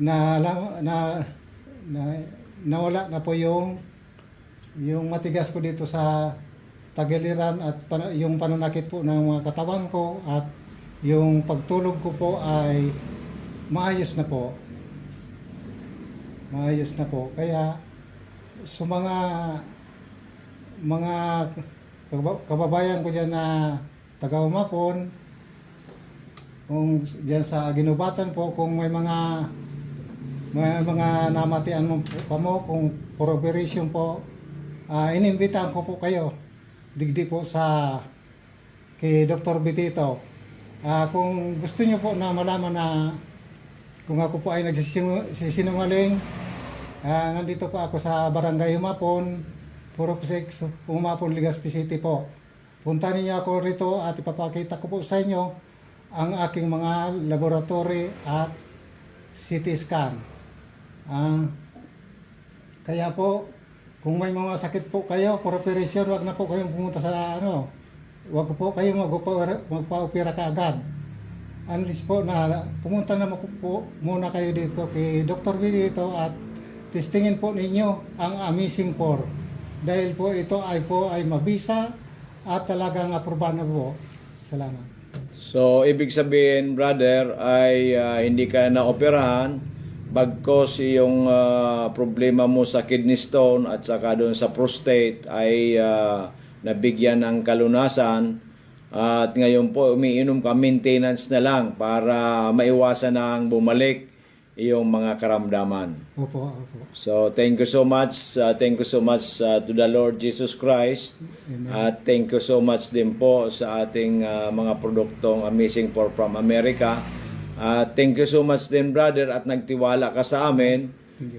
na, na, na nawala na po yung matigas ko dito sa tagiliran at yung pananakit po ng mga katawan ko at yung pagtulog ko po ay maayos na po. Maayos na po. Kaya sa mga kababayan ko dyan na taga Humapon, kung dyan sa Ginubatan po, kung may mga namatian mo pa mo, kung for operation po, inimbitahan ko po kayo digdi po sa kay Dr. Bitito. Kung gusto niyo po na malaman na kung ako po ay nagsisinungaling, nandito po ako sa Barangay Humapon, 406 Humapon, Legazpi City po. Punta niyo ako rito at ipapakita ko po sa inyo ang aking mga laboratory at CT scan. Kaya po, kung may mga sakit po kayo for operation, wag na po kayong pumunta sa wag po kayong magpa-opera kaagad. Unless po na pumunta na po muna kayo dito kay Dr. B dito at testingin po ninyo ang Amazing 4. Dahil po ito ay mabisa at talagang aprobahan na po. Salamat. So, ibig sabihin, brother, ay hindi ka naoperahan bagkos yung problema mo sa kidney stone at saka doon sa prostate ay nabigyan ng kalunasan at ngayon po umiinom ka maintenance na lang para maiwasan na ang bumalik yung mga karamdaman. Opo, opo. So, thank you so much. Thank you so much to the Lord Jesus Christ. At thank you so much din po sa ating mga produktong Amazing 4 from America. Thank you so much din, brother, at nagtiwala ka sa amin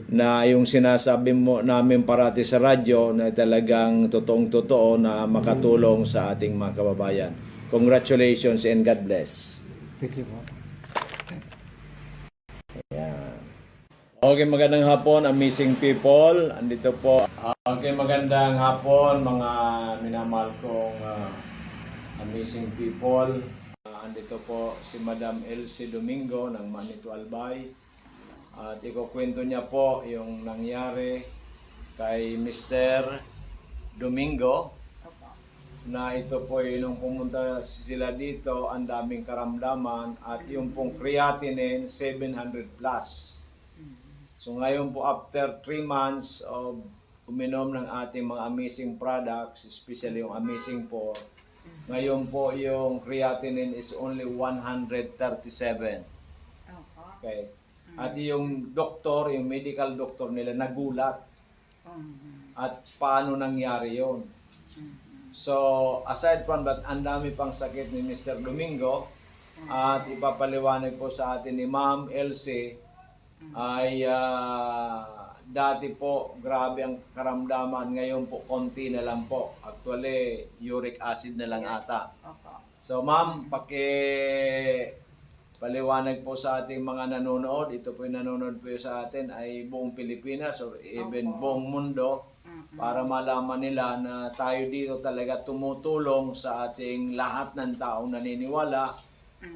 na yung sinasabi mo namin parati sa radyo na talagang totoong-totoo na makatulong sa ating mga kababayan. Congratulations and God bless. Thank you po. Okay, magandang hapon, amazing people. Andito po. Okay, magandang hapon, mga minamahal kong amazing people. Andito po si Madam Elsie Domingo ng Manito Albay. At ikukwento niya po yung nangyari kay Mr. Domingo. Na ito po nung pumunta sila dito, ang daming karamdaman at yung pong creatinine 700 plus. So ngayon po after 3 months of uminom ng ating mga amazing products, especially yung Amazing 4, ngayon po yung creatinine is only 137. Okay. At yung doktor, yung medical doctor nila nagulat. At paano nangyari yon? So aside from that, ang dami pang sakit ni Mr. Domingo at ipapaliwanag po sa atin ni Ma'am Elsie ay dati po grabe ang karamdaman, ngayon po konti na lang po. Actually, uric acid na lang ata. So ma'am, paliwanag po sa ating mga nanonood, ito po yung nanonood po sa atin ay buong Pilipinas or even buong mundo, para malaman nila na tayo dito talaga tumutulong sa ating lahat ng taong naniniwala.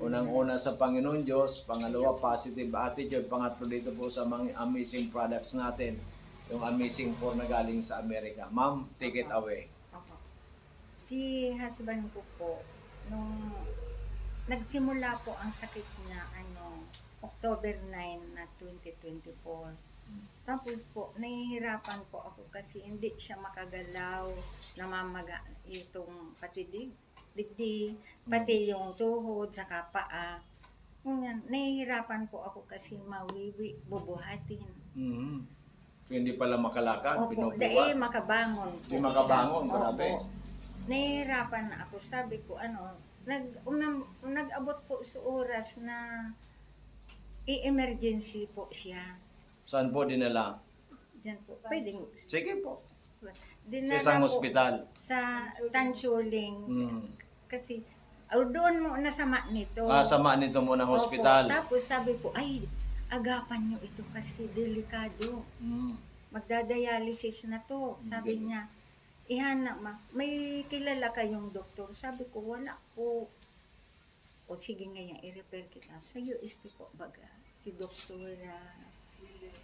Unang-una sa Panginoon Diyos, pangalawa positive attitude, pangatlo dito po sa mga amazing products natin, yung Amazing 4 na galing sa Amerika. Ma'am, take it away. Si husband ko po, nung nagsimula po ang sakit niya, October 9 na 2024. Tapos po, nahihirapan po ako kasi hindi siya makagalaw, namamaga itong patidig. Pati yung tuhod, saka paa. Nahihirapan po ako kasi mawiwi, bubuhatin. Hindi pala makalakad, Opo, binubuhat. makabangon po. Hindi makabangon, grabe. Nahihirapan na ako. Sabi ko, nag-abot po sa oras na i-emergency po siya. Saan po dinala? Diyan po. Pwedeng. Sige po. Dinala Sa isang po ospital. sa Tansuling. Kasi, doon mo nasama nito. Sama nito mo ng Opo. hospital. Tapos sabi po, ay, agapan nyo ito kasi delikado. Magdadialysis na to. Sabi niya, ihana may kilala kayong doktor? Sabi ko, wala po. o sige ngayon, i-refer kita sa US po baga, si Dr.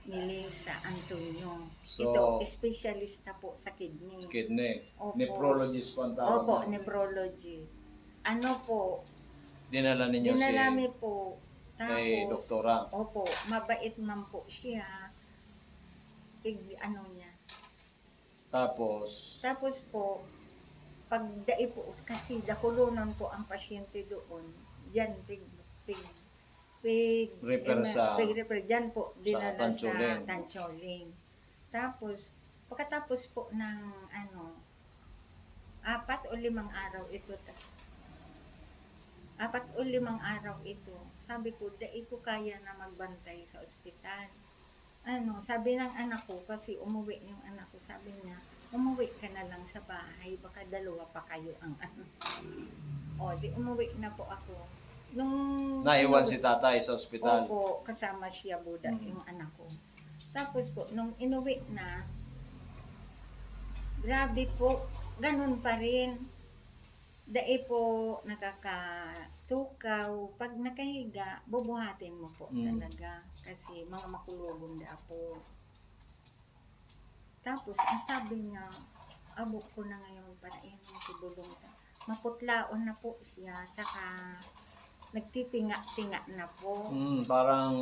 Melissa Antonio. So, Ito, specialista po sa kidney. Kidney. Opo. Nephrologist po ang tawag. Opo, nephrology. Ano po, Dinala ninyo dinalami po. kay Tapos, doktora. opo, mabait man po siya. Ano niya. Tapos, Tapos po, pagdai po, kasi dakulunon po ang pasyente doon. Diyan, Refer diyan po, dinala sa Tancholing. Tancholing. Tapos, pagkatapos po ng 4 o 5 araw ito, 4 o 5 araw ito, sabi ko, dai ko kaya na magbantay sa ospital. Sabi ng anak ko, kasi umuwi yung anak ko, sabi niya, umuwi ka na lang sa bahay, baka dalawa pa kayo ang di umuwi na po ako. Nung naiwan si tatay sa ospital. Opo, kasama siya Buda, yung anak ko. Tapos po, nung inuwi na, grabe po, ganun pa rin. Dai po nakakatukaw. Pag nakahiga, bubuhatin mo po talaga. Kasi mga makulubong na po. Tapos, ang sabi niya, abok ko na ngayon para inom si Bulong. Maputlaon na po siya. Tsaka, nagtitinga-tinga na po. Parang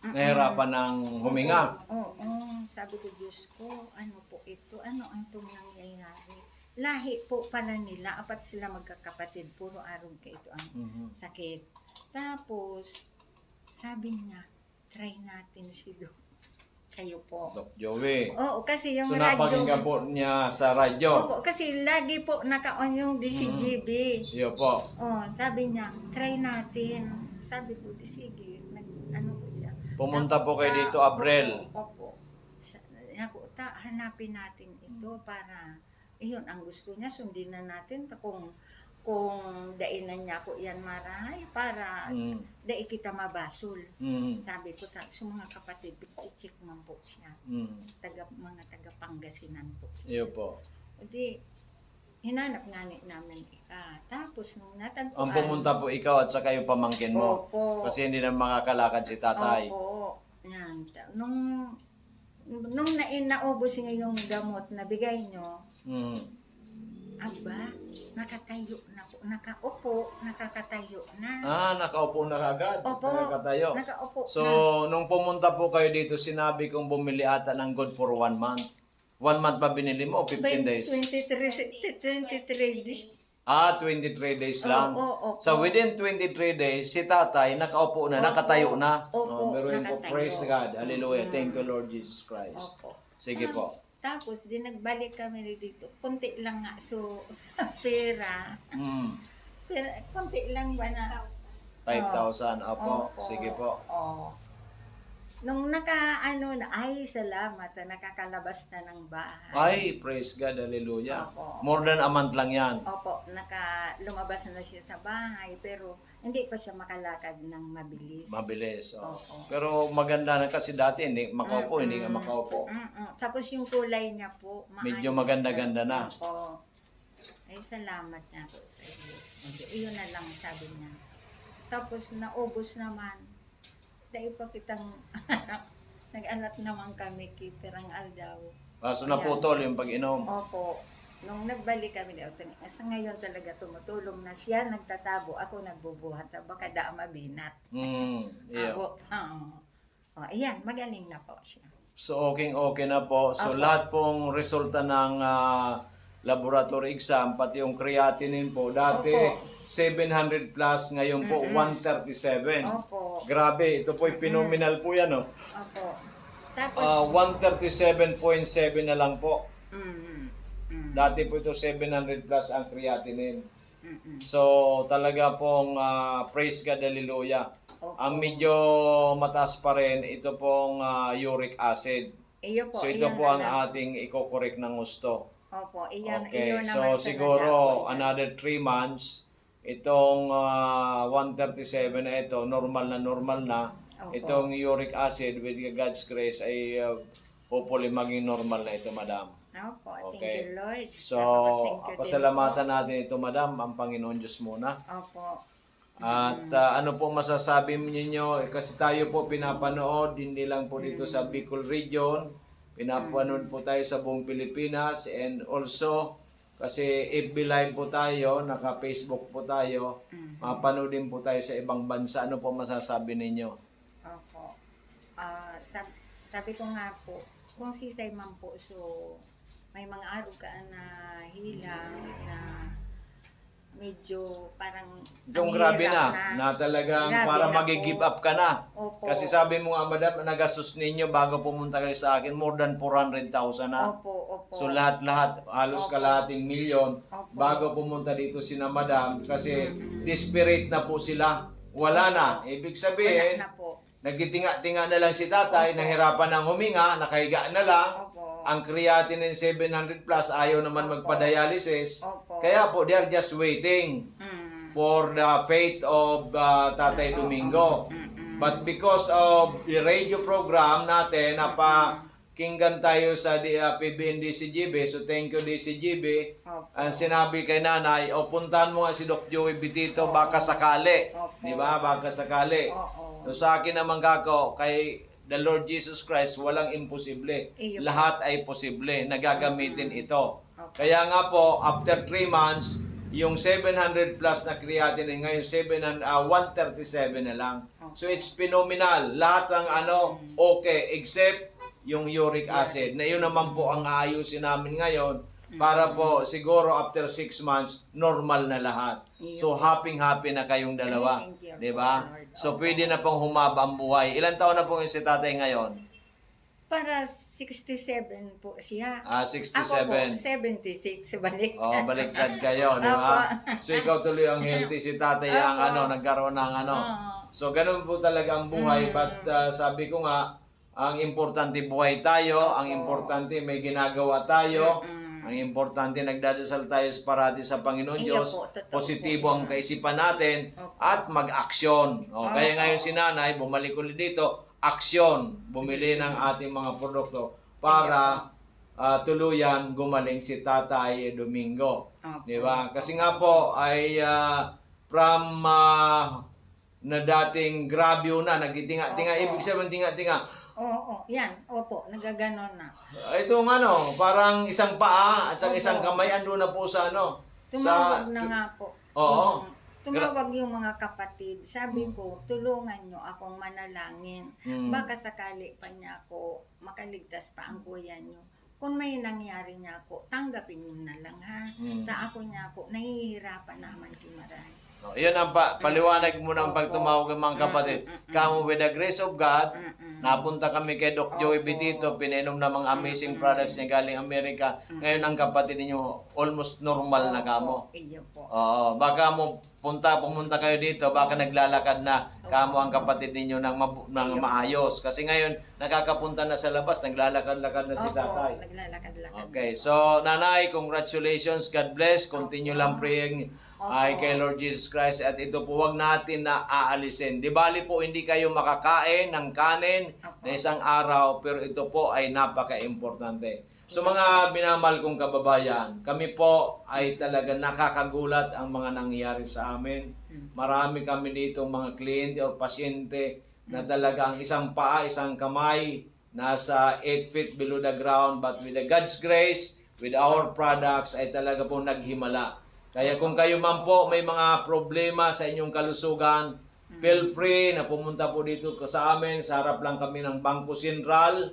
nahirapan ng huminga. Oo. Sabi ko, Diyos ko, ano po ito? Ano ang itong nangyayari? Lahi po pala nila. Apat sila magkakapatid. Puro arog ka ito ang sakit. Tapos, sabi niya, try natin si Doc. Kayo po. Doc Joey. Oo, kasi yung So, radyo. napakinggan po niya sa radyo. Opo, kasi lagi po naka-on yung DCGB. Iyo po. Sabi niya, try natin. Sabi ko, di sige. Ano ko siya. Pumunta po kayo dito, Abrel. Opo. Hanapin natin ito para, yun, ang gusto niya, sundin na natin. Kung dainan niya ko yan marahay, para dai kita mabasol. Sabi ko, sa mga kapatid, check man po siya. Mga taga Pangasinan po siya. Iyo po. Di, hinanap nga namin Tapos nung natagpuan. Ang pumunta po ikaw at saka yung pamangkin mo. Opo. Kasi hindi na makakalakad si tatay. Opo. Yan. Nung naubos niya yung gamot na bigay nyo, aba, nakatayo na po. Nakakatayo na. Nakaupo na kagad. Opo. Nakatayo. Nakaupo So, na. nung pumunta po kayo dito, sinabi kong bumili ata ng good for 1 month. 1 month pa binili mo o 15 days? 23 days. 23 days lang. Opo. So, within 23 days, si tatay nakaupo na, Opo. nakatayo na. Opo, Pero po, nakatayo. praise God. Hallelujah. Thank you, Lord Jesus Christ. Opo. Sige po. Tapos, di nagbalik kami dito. Kunti lang nga. So, pera. Kunti lang ba na? 5,000. Opo. Opo. Sige po. Nung ay, salamat na nakakalabas na ng bahay. Ay, praise God. Hallelujah. Opo. More than a month lang yan. Opo, lumabas na siya sa bahay, pero hindi pa siya makalakad ng mabilis. Mabilis. Opo. Pero maganda na kasi dati, hindi makaupo, hindi nga makaupo. Tapos yung kulay niya po, Medyo maayos maganda-ganda na. Opo. Ay, salamat na po sa Diyos. Iyon na lang sabi niya. Tapos naubos naman. Dahil pa kitang nag-anak naman kami Perang Aldaw. So naputol yung pag-inom. Opo. Nung nagbalik kami dito, sa ngayon talaga tumutulong na siya, nagtatabo, ako nagbubuhat, baka da mabinat. Yeah. Ayan, magaling na po siya. So okay na po. So Opo. lahat pong resulta ng laboratory exam, pati yung creatinine po, dati Opo. 700 plus, ngayon po 137. Opo. Grabe, ito po yung phenomenal po yan. Opo. Tapos, 137.7 na lang po. Dati po ito 700 plus ang creatinine. So talaga pong praise God, hallelujah. Opo. Ang medyo mataas pa rin, ito pong uric acid. iyo po, So ito iyon po na ang lang. ating i-correct ng gusto. Opo, iyon, Okay, iyon so naman sa siguro nadapo yan. another 3 months, itong 137 na ito, normal na. Opo. Itong uric acid with God's grace ay hopefully maging normal na ito, madam. Opo, Okay. thank you Lord. So, Thank you din pasalamatan natin ito, madam, ang Panginoon Diyos muna. po. Opo. At ano po masasabi niyo? Kasi tayo po pinapanood, hindi lang po dito sa Bicol region. Pinapanood po tayo sa buong Pilipinas, and also kasi FB Live po tayo, naka-Facebook po tayo. Mapanood din po tayo sa ibang bansa. Ano po masasabi ninyo? Opo. Sabi ko nga po, kung si man po, so may mga araw ka na hilang na medyo parang Yung ang grabe hirap na talagang Grabe para na mag-give po. up ka na. Opo. Kasi sabi mo nga, madam, nagastos ninyo bago pumunta kayo sa akin, more than 400,000 na. Opo. So lahat-lahat, halos Opo. kalahating milyon Opo. bago pumunta dito si na madam kasi desperate na po sila. Wala na. Ibig sabihin, Wala na po. nagtitinga-tinga na lang si tatay, nahirapan ng huminga, nakahiga na lang. Opo. Ang creatinine 700 plus, ayaw naman Opo. magpa-dialysis. Opo. Kaya po, they are just waiting for the fate of Tatay Domingo. But because of the radio program natin, napakinggan tayo sa PBN DCGB, so thank you DCGB. Opo. Ang sinabi kay nanay, o puntahan mo nga si Doc Joey Bitito, baka sakali. Opo. Di ba? Baka sakali. Oo. So sa akin naman kako, kay the Lord Jesus Christ, walang imposible. Iyo. Lahat ay posible. Nagagamitin ito. Kaya nga po, after 3 months, yung 700 plus na creatinine ngayon, 137 na lang. So it's phenomenal. Lahat ng okay, except yung uric acid. Na yun naman po ang aayusin namin ngayon para po siguro after 6 months, normal na lahat. So happy na kayong dalawa. Thank you, Di ba? Lord. So pwede na pong humaba ang buhay. Ilan taon na po yung si tatay ngayon? Para 67 po siya. 67. Ako po, 76. Balik. Oh, baliktad kayo, di ba? So ikaw tuloy ang healthy, si tatay ang nagkaroon ng So ganun po talaga ang buhay, but sabi ko nga, ang importante buhay tayo, ang importante may ginagawa tayo, ang importante nagdadasal tayo parati sa Panginoon Iyo Diyos, po, totoo positibo po ang kaisipan natin, at mag-aksyon. Kaya ngayon si nanay, bumalik ulit dito, aksyon, bumili ng ating mga produkto para tuluyan gumaling si Tatay Domingo. Di ba? Kasi nga po ay from na dating grabyo na, nagtitinga-tinga, ibig sabihin tinga-tinga. Oo, yan. Opo, nagaganon na. Itong parang isang paa at saka isang kamay, ando na po sa Tumawag na nga po. Oo. Tumawag yung mga kapatid. Sabi ko, tulungan nyo akong manalangin. Baka sakali pa niya ako makaligtas pa ang kuya nyo. Kung may nangyari niya ako, tanggapin nyo na lang ha. Ta ako niya ako, nahihirapan naman kimaray. Yun ang paliwanag mo ng pagtumawag ng mga kapatid. Kamo with the grace of God, napunta kami kay Doc Joey Bitito, pinainom na mga amazing products niya galing Amerika. Ngayon ang kapatid ninyo almost normal na kamo. Iyo po. Oo, baka pumunta kayo dito, baka naglalakad na kamo ang kapatid ninyo ng maayos. Kasi ngayon, nakakapunta na sa labas, naglalakad-lakad na si tatay. Naglalakad-lakad. Okay, so nanay, congratulations, God bless, continue lang praying ay kay Lord Jesus Christ, at ito po wag natin na aalisin. Di bali po hindi kayo makakain ng kanin na isang araw, pero ito po ay napaka-importante. So mga minamahal kong kababayan, kami po ay talaga nakakagulat ang mga nangyayari sa amin. Marami kami dito mga kliyente o pasyente na talaga ang isang paa, isang kamay, nasa 8 feet below the ground, but with the God's grace, with our products, ay talaga po naghimala. Kaya kung kayo man po may mga problema sa inyong kalusugan, feel free na pumunta po dito sa amin. Sa harap lang kami ng Bangko Sentral,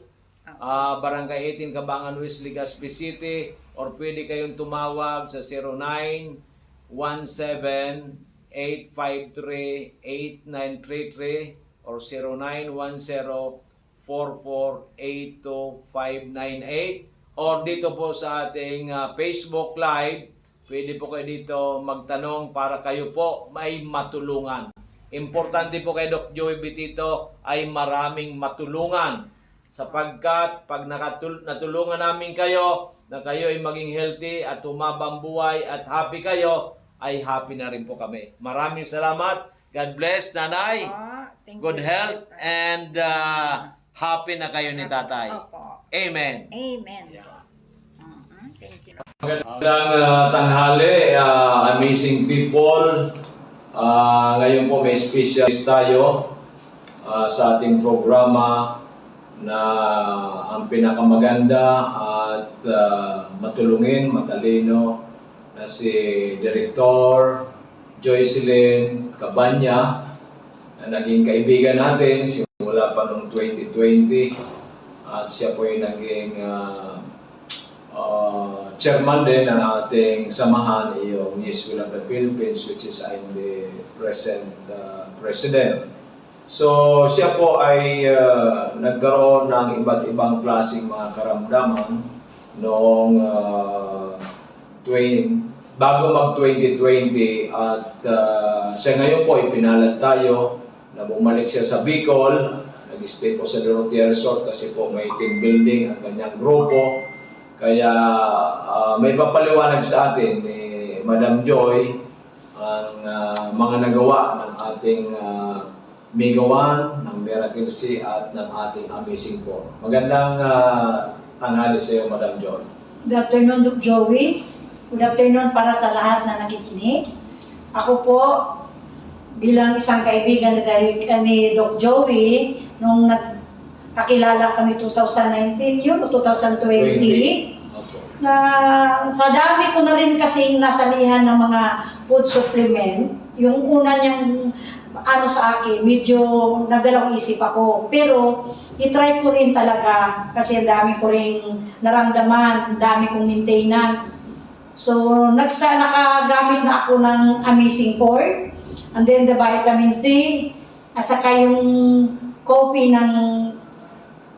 Barangay 18, Cabangan West, Legazpi City, or pwede kayong tumawag sa 0917-853-8933 or 0910-4482-598, or dito po sa ating Facebook Live. Pwede po kayo dito magtanong para kayo po may matulungan. Importante po kay Doc Joey Bitito ay maraming matulungan. Sapagkat pag natulungan namin kayo, na kayo ay maging healthy at humabang buhay at happy kayo, ay happy na rin po kami. Maraming salamat. God bless, nanay. Good health and happy na kayo ni tatay. Amen. Amen. Yeah. Thank you. Magandang tanghali, amazing people. Ngayon po may specialist tayo sa ating programa na ang pinakamaganda at matulungin, matalino na si Director Joycelyn Cabanya na naging kaibigan natin simula pa noong 2020 at siya po ay naging chairman din ng ating samahan, yung Yes We Love the Philippines, which is I'm the present president. So siya po ay nagkaroon ng iba't ibang klaseng mga karamdaman noong bago mag-2020 at siya ngayon po ipinalad tayo na bumalik siya sa Bicol. Nag-stay po sa Dorotea Resort kasi po may team building ang kanyang grupo. Kaya may papaliwanag sa atin ni Madam Joy ang mga nagawa ng ating Mega One, ng Miracle Sea at ng ating Amazing Four. Magandang tanghali sa iyo, Madam Joy. Good afternoon, Doc Joey. Good afternoon para sa lahat na nakikinig. Ako po, bilang isang kaibigan ni Doc Joey, nung kakilala kami 2019 yun o 2020, na sa dami ko na rin kasing nasalihan ng mga food supplement, yung una niyang sa akin, medyo nagdalawang isip ako. Pero, itry ko rin talaga kasi ang dami ko rin naramdaman, ang dami kong maintenance. So, nakagamit na ako ng Amazing Four, and then the Vitamin C, at saka yung coffee ng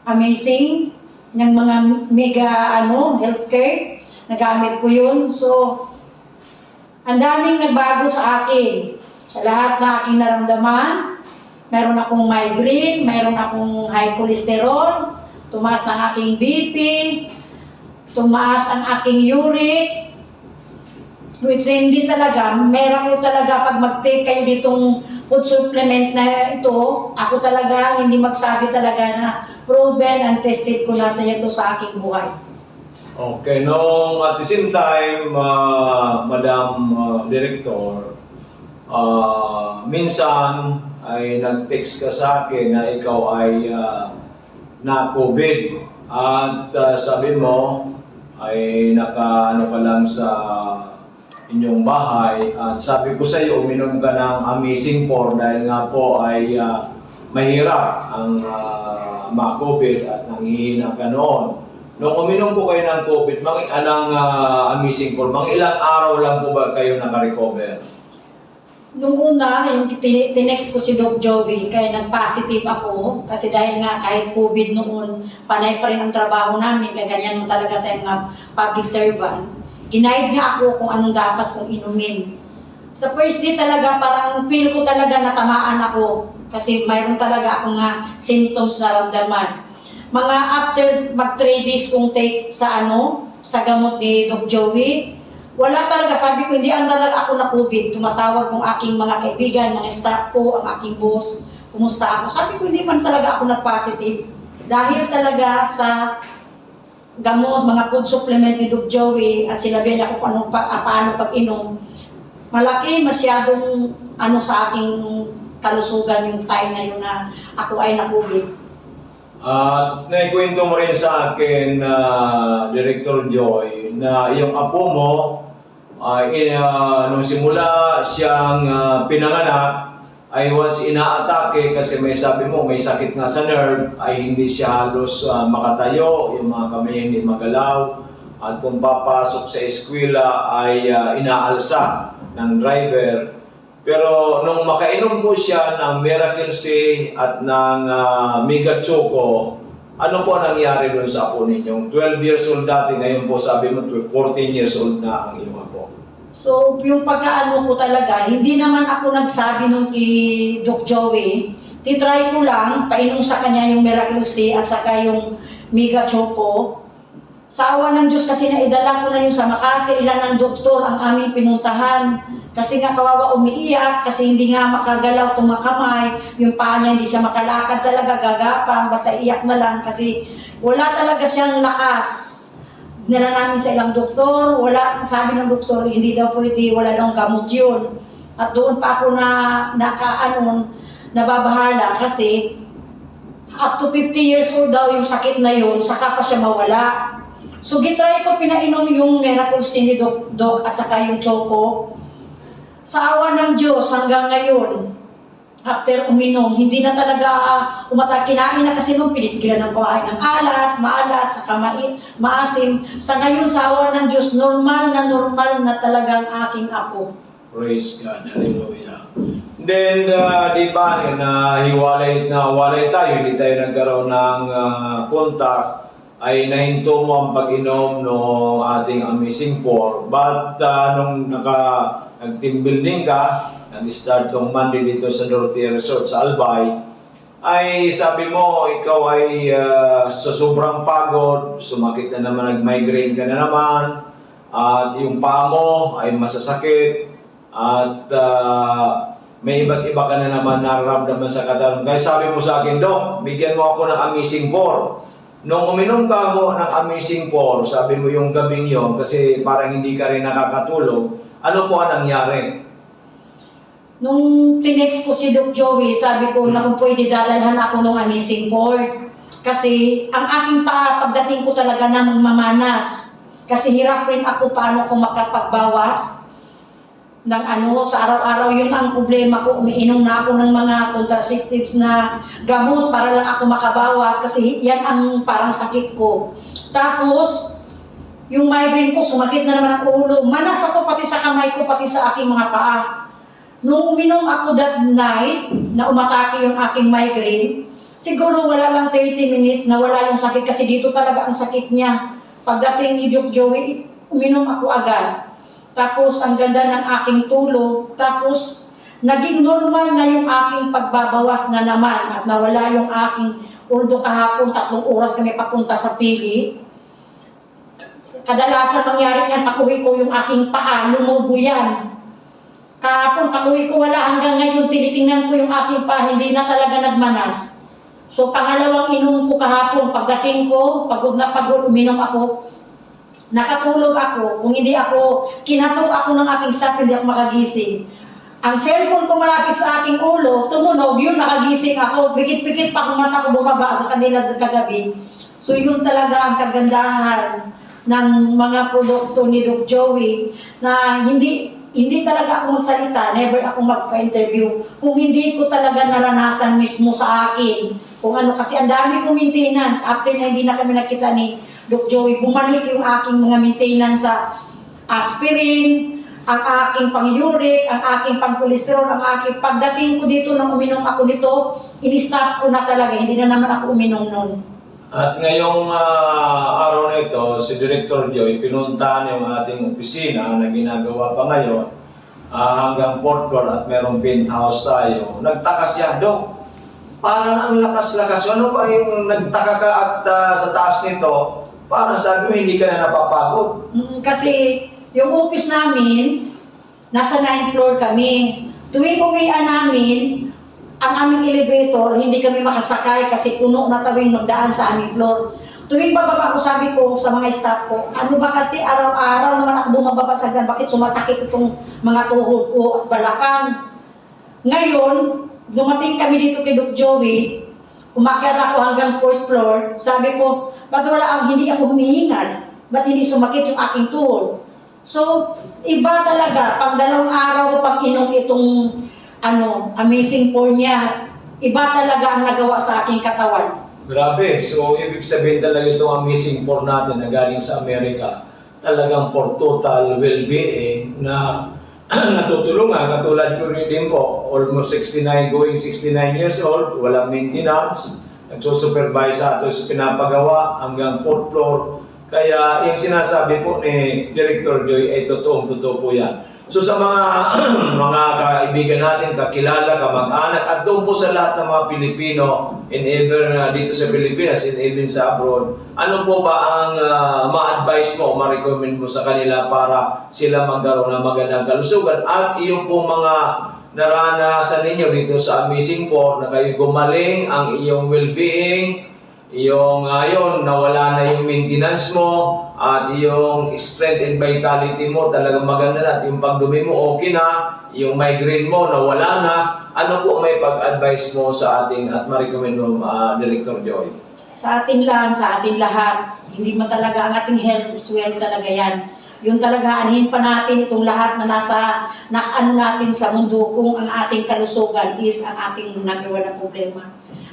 Amazing, ng mga mega healthcare, nagamit ko yun. So, ang daming nagbago sa akin. Sa lahat na aking naramdaman, mayroon akong migraine, mayroon akong high cholesterol, tumaas ng aking BP, tumaas ang aking uric, which hindi talaga, meron ko talaga pag mag-take kayo ditong food supplement na ito, ako talaga hindi magsabi talaga na proven and tested ko na sa ito sa aking buhay. Okay, no, at the same time, Madam Director, minsan ay nag-text ka sa akin na ikaw ay na-COVID at sabi mo ay naka-ano ka lang sa inyong bahay at sabi ko sa iyo uminom ka ng Amazing Four dahil nga po ay mahirap ang ma-COVID at nanghihina ka noon. Nung uminom po kayo ng COVID, Amazing Four, mga ilang araw lang po ba kayo naka-recover? Nung una, yung tinext ko si Doc Joey, kaya nag-positive ako. Kasi dahil nga kahit COVID noon, panay pa rin ang trabaho namin, kaya ganyan mo talaga tayong mga public servant. Ginaid niya ako kung anong dapat kong inumin. Sa first day talaga, parang feel ko talaga natamaan ako. Kasi mayroon talaga akong symptoms na ramdaman. Mga after mag 3 days kong take sa gamot ni Doc Joey, wala talaga, sabi ko, hindi talaga ako na COVID. Tumatawag kong aking mga kaibigan, mga staff ko, ang aking boss, kumusta ako. Sabi ko, hindi man talaga ako nag-positive. Dahil talaga sa gamot, mga food supplement ni Doc Joey, at sinabihan niya ko paano pag-inom, malaki masyadong sa aking kalusugan yung time na yun na ako ay na-COVID. Naikwento mo rin sa akin, Director Joy, na iyong apo mo, nung simula siyang pinanganak, ay once inaatake kasi may sabi mo, may sakit nga sa nerve, ay hindi siya halos makatayo, yung mga kamay hindi magalaw, at kung papasok sa eskwela ay inaalsa ng driver. Pero nung makainom po siya ng Miracle Sea at ng Mega Choco, ano po nangyari doon sa apo ninyong 12 years old dati, ngayon po sabi mo 14 years old na ang iyong apo? So, yung pagkaano ko talaga, hindi naman ako nagsabi nung kay Doc Joey. Titry ko lang, painom sa kanya yung Miracle Sea at saka yung Mega Choco. Sa awa ng Diyos kasi naidala ko na yung sa Makati, ilan ng doktor ang aming pinuntahan. Kasi nga kawawa umiiyak, kasi hindi nga makagalaw itong makamay, yung paa niya hindi siya makalakad talaga, gagapang, basta iyak na lang kasi wala talaga siyang lakas. Nila namin sa ilang doktor, wala, sabi ng doktor, hindi daw pwede, wala daw gamot yun. At doon pa ako nababahala kasi up to 50 years old daw yung sakit na yun, saka pa siya mawala. So gitry ko pinainom yung Miracle C ni Doc at saka yung Choco. Sa awa ng Diyos hanggang ngayon, after uminom, hindi na talaga kinain na kasi nung pinigilan ng kumain ng maalat, saka maasim. Sa ngayon, sa awa ng Diyos, normal na talagang aking apo. Praise God. Hallelujah. Then, di ba, hiwalay tayo, hindi tayo nagkaroon ng contact, ay nahinto mo ang pag-inom ng ating Amazing 4. But, nung nag-team building ka, nag-start tong Monday dito sa Dorotea Resort sa Albay, ay sabi mo, ikaw ay sa sobrang pagod, sumakit na naman, nag-migraine ka na naman, at yung paa mo ay masasakit, at may iba't iba ka na naman nararamdaman sa katawan. Kaya sabi mo sa akin, Dok, bigyan mo ako ng Amazing 4. Nung uminom ka ako ng Amazing 4, sabi mo yung gabing yon, kasi parang hindi ka rin nakakatulog, ano po ang nangyari? Nung tinext ko si Doc Joey, sabi ko na kung pwede dadalhan ako ng Amazing 4. Kasi ang aking paa, pagdating ko talaga na mamanas. Kasi hirap rin ako paano ko makapagbawas ng sa araw-araw. Yun ang problema ko. Umiinom na ako ng mga contraceptives na gamot para lang ako makabawas. Kasi yan ang parang sakit ko. Tapos, yung migraine ko, sumakit na naman ang ulo. Manas ako pati sa kamay ko, pati sa aking mga paa. Nung uminom ako that night, na umatake yung aking migraine, siguro wala lang 30 minutes na wala yung sakit kasi dito talaga ang sakit niya. Pagdating ni Doc Joey, uminom ako agad. Tapos ang ganda ng aking tulog, tapos naging normal na yung aking pagbabawas na naman at nawala yung aking, although kahapon 3 oras kami papunta sa Pili, kadalasan mangyari yan, pag-uwi ko yung aking paa, lumubo yan. Kahapon, pag-uwi ko wala, hanggang ngayon, tinitingnan ko yung aking paa, hindi na talaga nagmanas. So, pangalawang inom ko kahapon, pagdating ko, pagod na pagod, uminom ako, nakatulog ako, kung hindi ako, kinatok ako ng aking staff, hindi ako makagising. Ang cellphone ko malapit sa aking ulo, tumunog, yun, nakagising ako, pikit-pikit pa kung mata ko bumaba sa kanila kagabi. So, yun talaga ang kagandahan ng mga produkto ni Doc Joey, na hindi talaga ako magsalita, never ako magpa-interview kung hindi ko talaga naranasan mismo sa akin. Kung ano, kasi ang dami kong maintenance. After na hindi na kami nakita ni Doc Joey, bumalik yung aking mga maintenance sa aspirin, ang aking pang-uric, ang aking pang-cholesterol, ang aking pagdating ko dito nang uminom ako nito, in-stop ko na talaga, hindi na naman ako uminom nun. At ngayong araw na ito, si Director Joy, pinuntahan yung ating opisina na ginagawa pa ngayon hanggang 4th floor at merong penthouse tayo. Nagtaka siya, Dok, parang ang lakas-lakas. Ano pa yung nagtaka ka at sa taas nito, parang sabi mo hindi ka na napapagod? Kasi yung office namin, nasa 9th floor kami. Tuwing uwian namin, ang aming elevator, hindi kami makasakay kasi puno na tawing magdaan sa aming floor. Tuwing bababa ko, sabi ko sa mga staff ko, ano ba kasi araw-araw naman ako bumababa sa hagdan, bakit sumasakit itong mga tuhod ko at balakang? Ngayon, dumating kami dito kay Doc Joey, umakyat ako hanggang 4th floor, sabi ko, ba't hindi ako humihingal? Ba't hindi sumakit yung aking tuhod? So, iba talaga, pag 2 araw ko pang inom itong Amazing 4 niya, iba talaga ang nagawa sa aking katawan. Grabe. So, ibig sabihin talaga itong Amazing 4 natin na galing sa Amerika, talagang for total well-being na natutulungan. Katulad ko rin din po, almost 69, going 69 years old, walang maintenance, nagsusupervise sa ato sa pinapagawa hanggang 4th floor. Kaya yung sinasabi po ni Director Joy ay totoo po yan. So sa mga kaibigan natin, kakilala, kamag-anak, at doon po sa lahat ng mga Pilipino, and even dito sa Pilipinas, and even sa abroad, ano po ba ang ma-advise mo o ma-recommend mo sa kanila para sila magkaroon ng magandang kalusugan? At yung po mga naranasan ninyo dito sa Amazing 4 na kayo gumaling, ang iyong well-being, yun, nawala na yung maintenance mo at yung strength and vitality mo talagang maganda na at yung pagdumi mo okay na, yung migraine mo nawala na. Ano po may pag-advise mo sa ating at ma-recommend mo, Director Joy? Sa atin lang, sa atin lahat, hindi man talaga ang ating health is wealth talaga yan. Yung talaga, anin pa natin itong lahat na nasa nakaan natin sa mundo kung ang ating kalusugan is ang ating number one na problema.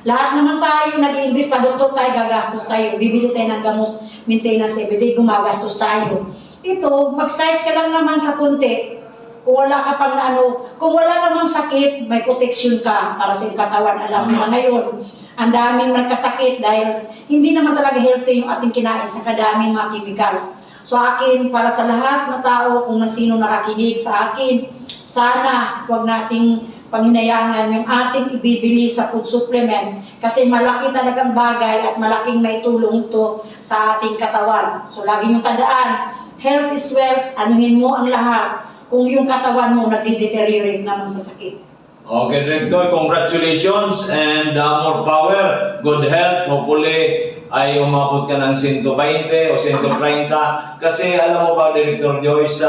Lahat naman tayo nag-i-invest pa, doktor tayo, gagastos tayo, bibili tayo ng gamot, maintenance everyday, gumagastos tayo. Ito, mag-start ka lang naman sa punti. Kung wala ka pang kung wala namang sakit, may protection ka para sa iyong katawan. Alam mo na ngayon, ang daming nagkasakit dahil hindi naman talaga healthy yung ating kinain sa kadaming mga chemicals. So akin, para sa lahat na tao, kung sino nakakinig sa akin, sana huwag nating panghinayangan yung ating ibibili sa food supplement kasi malaki talagang bagay at malaking may tulong to sa ating katawan. So lagi nyo tandaan, health is wealth, anuhin mo ang lahat kung yung katawan mo nagde-deteriorate naman sa sakit. Okay, Director, congratulations and more power, good health. Hopefully ay umabot ka ng 120 o 130. Kasi alam mo ba, Director Joy, sa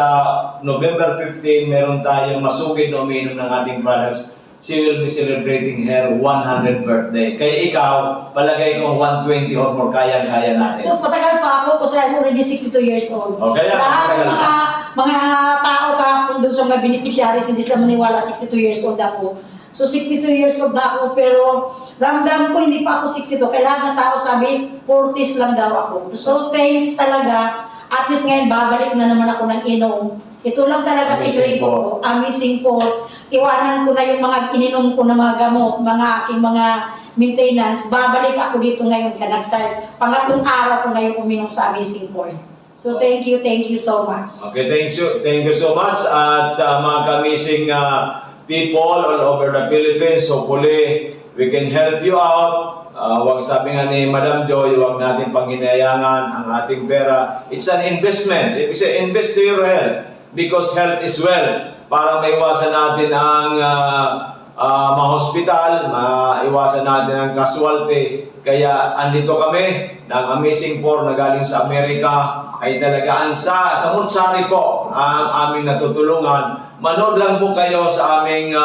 November 15, meron tayong masugid na umiinom ng ating products. She will be celebrating her 100th birthday. Kaya ikaw, palagay kong 120 or more kaya-kaya natin. So, matagal pa ako kasi I'm already 62 years old. Okay, lahat ng matagal mga tao ka kung doon sa mga beneficiaries, hindi sila maniwala 62 years old ako. So 62 years old na ako, pero ramdam ko hindi pa ako 62. Kaya lahat ng tao sabi, 40s lang daw ako. So thanks talaga. At least ngayon, babalik na naman ako ng inom. Ito lang talaga secret ko. Amazing po. Iwanan ko na yung mga ininom ko na mga gamot, mga aking mga maintenance. Babalik ako dito ngayon ka nag-start. Pangatlong araw ko ngayon uminom sa Amazing Boy. So thank you so much. Okay, thank you so much. At mga kamising people all over the Philippines, hopefully we can help you out. Wag sabi nga ni Madam Joy, wag natin panghinayangan ang ating pera. It's an investment. If you say invest to your health, because health is wealth. Para maiwasan natin ang ma-hospital, maiwasan natin ang casualty. Kaya andito kami ng Amazing Four na galing sa Amerika ay talagaan sa Mutsari po ang aming natutulungan. Manood lang po kayo sa aming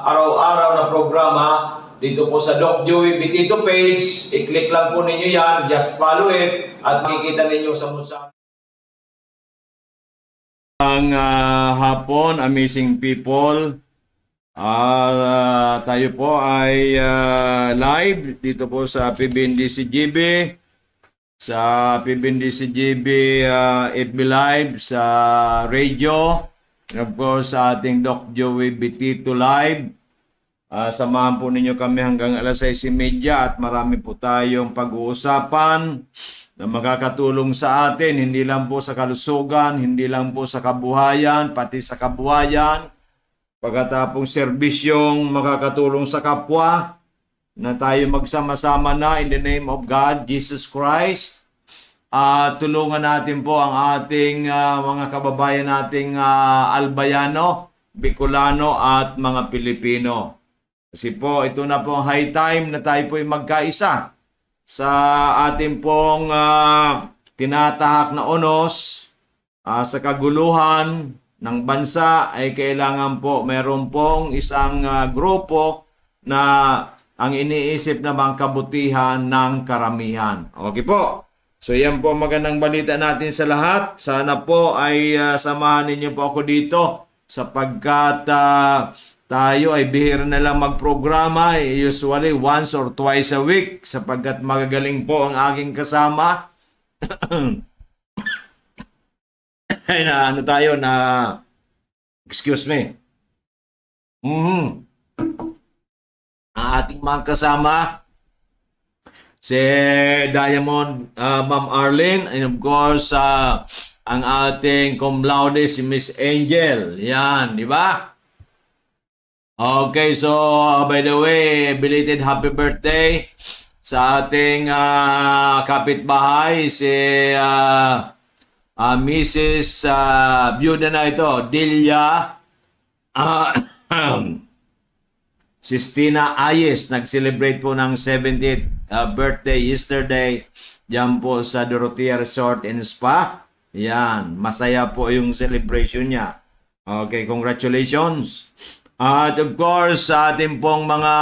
araw-araw na programa dito po sa Doc Joey Bitito page. I-click lang po ninyo yan, just follow it at makikita ninyo sa Mutsari. Ang hapon, amazing people. Tayo po ay live dito po sa PBNDCGB, sa PBNDCGB FB Live, sa radio, and of course sa ating Doc Joey Bitito Live. Samahan po ninyo kami hanggang alas 6:30 at marami po tayong pag-uusapan na makakatulong sa atin, hindi lang po sa kalusugan, hindi lang po sa kabuhayan, pati sa kabuhayan. Pagkatapong serbisyong makakatulong sa kapwa, na tayo magsama-sama na in the name of God, Jesus Christ. Tulungan natin po ang ating mga kababayan nating Albayano, Bicolano at mga Pilipino. Kasi po, ito na po ang high time na tayo po ay magkaisa sa ating pong tinatahak na unos sa kaguluhan ng bansa ay kailangan po meron pong isang grupo na ang iniisip namang kabutihan ng karamihan. Okay po. So yan po magandang balita natin sa lahat. Sana po ay samahan ninyo po ako dito sapagkat tayo ay bihira na lang magprograma, usually once or twice a week sapagkat magagaling po ang aking kasama. Ay na ano tayo na excuse me. Ang ating mga kasama si Diamond, Ma'am Arlene, and of course ang ating cum laude si Miss Angel. Yan, di ba? Okay, so by the way, belated happy birthday sa ating kapitbahay si Mrs. Byuda na ito, Delia Sistina Ayes, nag-celebrate po ng 70th birthday yesterday diyan po sa Dorotea Resort and Spa. Yan, masaya po yung celebration niya. Okay, congratulations. At of course, sa ating pong mga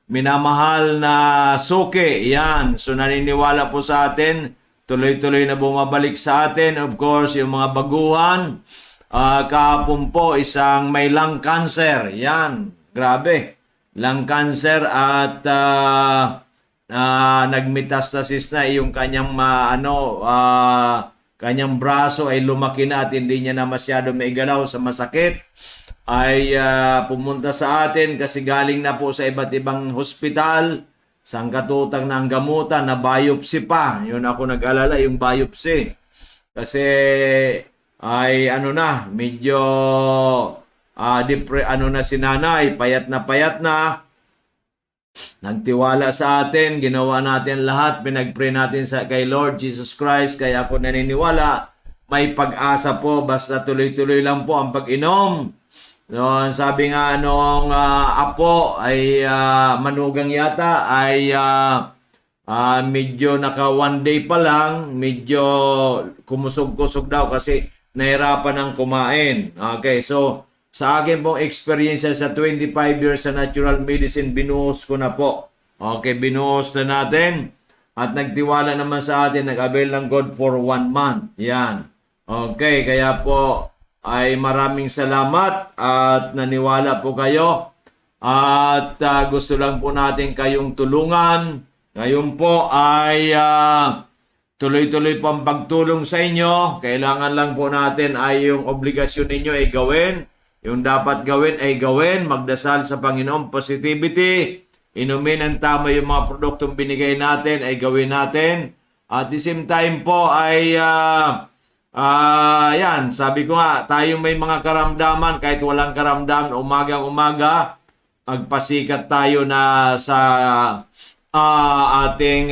minamahal na suki, yan. So naniniwala po sa atin, tuloy-tuloy na bumabalik sa atin. Of course, yung mga baguhan, kahapon po isang may lung cancer. Yan, grabe. Lung cancer at nagmetastasis na yung kanyang kanyang braso ay lumaki na at hindi niya na masyado maigalaw sa masakit. Ay pumunta sa atin kasi galing na po sa iba't ibang hospital, sangkatutang ng gamutan na biopsy pa. Yun ako nag-alala, yung biopsy. Kasi ay medyo si nanay, payat na. Nagtiwala sa atin, ginawa natin lahat, pinag-pray natin kay Lord Jesus Christ, kaya ako naniniwala, may pag-asa po, basta tuloy-tuloy lang po ang pag-inom. So, sabi nga nung apo ay manugang yata ay medyo naka 1 day pa lang, medyo kumusog-kusog daw kasi nahirapan ng kumain. Okay, so sa akin pong experience sa 25 years sa natural medicine, binuhos ko na po. Okay, binuhos na natin. At nagtiwala naman sa atin, nag-avail ng God for 1 month. Yan. Okay, kaya po ay maraming salamat at naniwala po kayo. At gusto lang po natin kayong tulungan. Ngayon po ay tuloy-tuloy po ang pagtulong sa inyo. Kailangan lang po natin ay yung obligasyon ninyo ay gawin. Yung dapat gawin ay gawin. Magdasal sa Panginoon, positivity. Inumin ang tama yung mga produktong binigay natin ay gawin natin. At the same time po ay yan, sabi ko nga, tayo may mga karamdaman, kahit walang karamdaman, umagang-umaga, magpasikat tayo na sa ating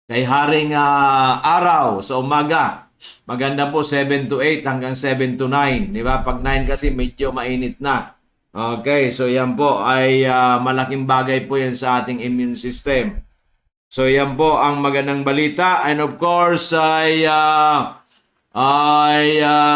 kay Haring araw sa umaga. Maganda po 7 to 8 hanggang 7 to 9. Di ba? Pag 9 kasi medyo mainit na. Okay, so yan po ay malaking bagay po yan sa ating immune system. So yan po ang magandang balita, and of course ay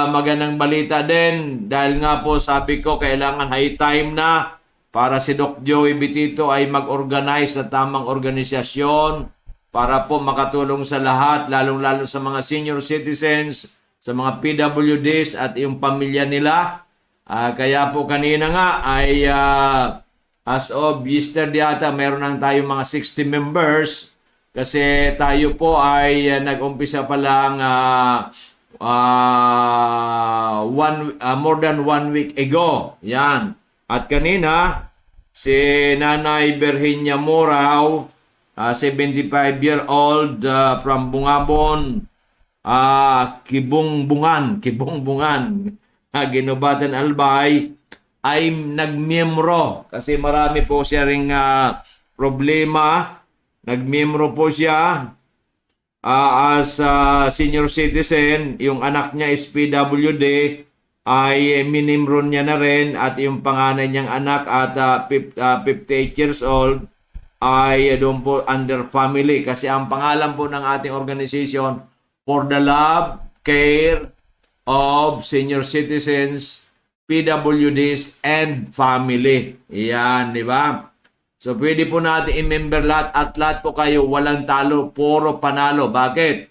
magandang balita din dahil nga po sabi ko kailangan high time na para si Doc Joey Bitito ay mag-organize sa tamang organisasyon para po makatulong sa lahat, lalong-lalo sa mga senior citizens, sa mga PWDs at yung pamilya nila. Kaya po kanina nga ay as of yesterday ata, meron lang tayo mga 60 members kasi tayo po ay nag-umpisa pa lang more than 1 week ago. Yan. At kanina, si Nanay Virginia Moraw, 75-year-old from Bungabon, Kibungbungan, Ginobatan Albay, ay nagmiyembro kasi marami po siya ring problema. Nagmiyembro po siya as senior citizen. Yung anak niya is PWD ay minimro niya na rin at yung panganay niyang anak at 58 years old ay doon po under family kasi ang pangalan po ng ating organization for the love, care of senior citizens, PWDs, and family. Yan, di ba? So, pwede po natin i-member lahat at lahat po kayo walang talo, puro panalo. Bakit?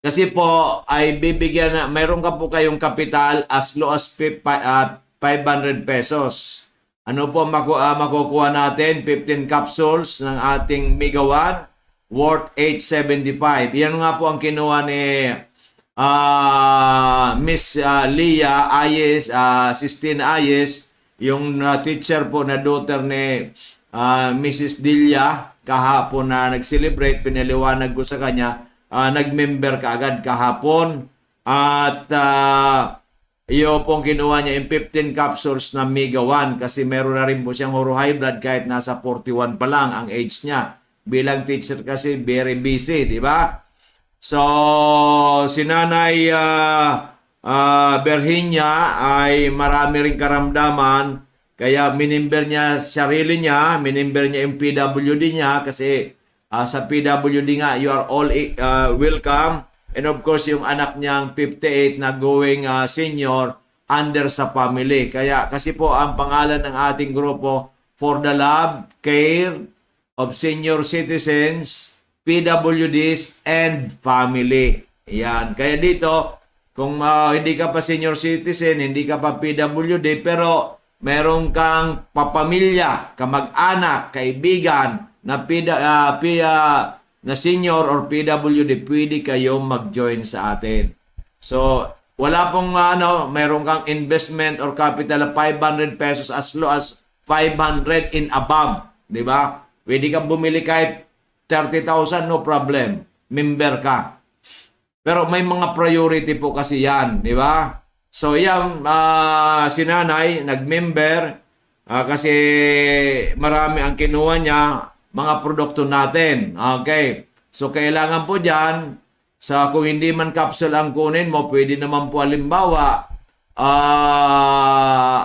Kasi po, ay bibigyan na, mayroon ka po kayong kapital as low as 500 pesos. Ano po makukuha natin? 15 capsules ng ating Mega 1 worth 875. Yan nga po ang kinuha ni Miss Leah Ayes, Sistina Ayes, yung teacher po na daughter ni Mrs. Dilia, kahapon na nag-celebrate, pinaliwanag ko sa kanya, nag-member ka agad kahapon. At iyo pong kinuha niya yung 15 capsules na Mega 1 kasi meron na rin po siyang oro high blood kahit nasa 41 pa lang ang age niya. Bilang teacher kasi very busy, di ba? So, si Nanay Virginia ay marami ring karamdaman Kaya minimber niya sarili niya, minimber niya yung PWD niya kasi sa PWD nga, you are all welcome. And of course, yung anak niyang 58 na going senior under sa family. Kaya kasi po ang pangalan ng ating grupo, For the Love, Care of Senior Citizens, PWDs, and Family. Yan. Kaya dito, kung hindi ka pa senior citizen, hindi ka pa PWD, pero meron kang papamilya, kamag-anak, kaibigan na na senior or PWD, pwede kayong mag-join sa atin. So, wala pong meron kang investment or capital of 500 pesos as low as 500 in above, di ba? Pwede kang bumili kahit 30,000, no problem. Member ka. Pero may mga priority po kasi yan, di ba? So, yan, si nanay, nag-member, kasi marami ang kinuha niya, mga produkto natin. Okay. So, kailangan po dyan, kung hindi man capsule ang kunin mo, pwede naman po halimbawa,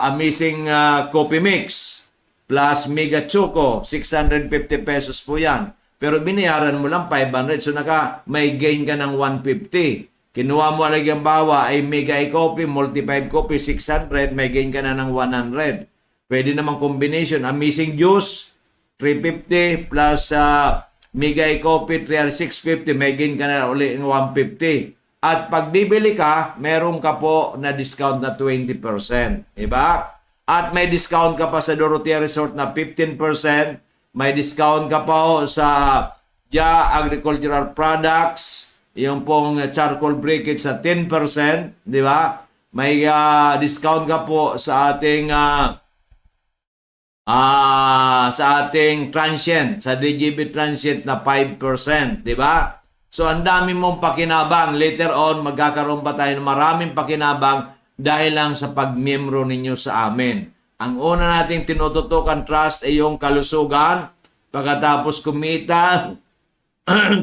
Amazing Coffee Mix plus Mega Choco, 650 pesos po yan. Pero binayaran mo lang 500, so may gain ka ng 150. Kinuha mo lagi ang bawa ay Mega Coffee, Multi 5 Coffee, 600, may gain ka na ng 100. Pwede namang combination. Amazing Juice, 350 plus Mega Coffee, 650, may gain ka na ulit ng 150. At pag bibili ka, meron ka po na discount na 20%. Diba? At may discount ka pa sa Dorotea Resort na 15%. May discount ka pa sa Ja Agricultural Products, yung pong charcoal briquette sa 10%, di ba? May discount ka po sa ating transient, sa DGB transient na 5%, di ba? So ang dami mong pakinabang. Later on, magkakaroon pa tayo ng maraming pakinabang dahil lang sa pagmiyembro ninyo sa amin. Ang una nating tinututukan trust ay yung kalusugan. Pagkatapos kumita,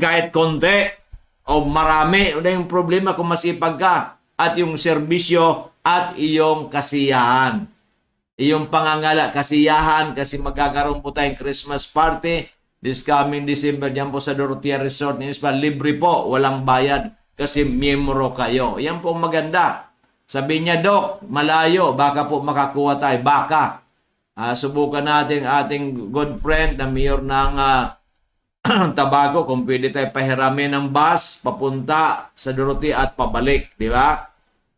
kahit konti, o marami, wala yung problema kung masipag ka. At yung serbisyo at iyong kasiyahan. Iyong pangangala, kasiyahan, kasi magkakaroon po tayong Christmas party this coming December dyan po sa Dorotea Resort. Libre po, walang bayad kasi miyembro kayo. Yan po maganda. Sabi niya, Dok, malayo, baka po makakuha tayo. Baka. Subukan natin ating good friend na mayor ng Tabaco, kung pwede tayo pahiramin ng bus papunta sa Dorotea at pabalik, di ba?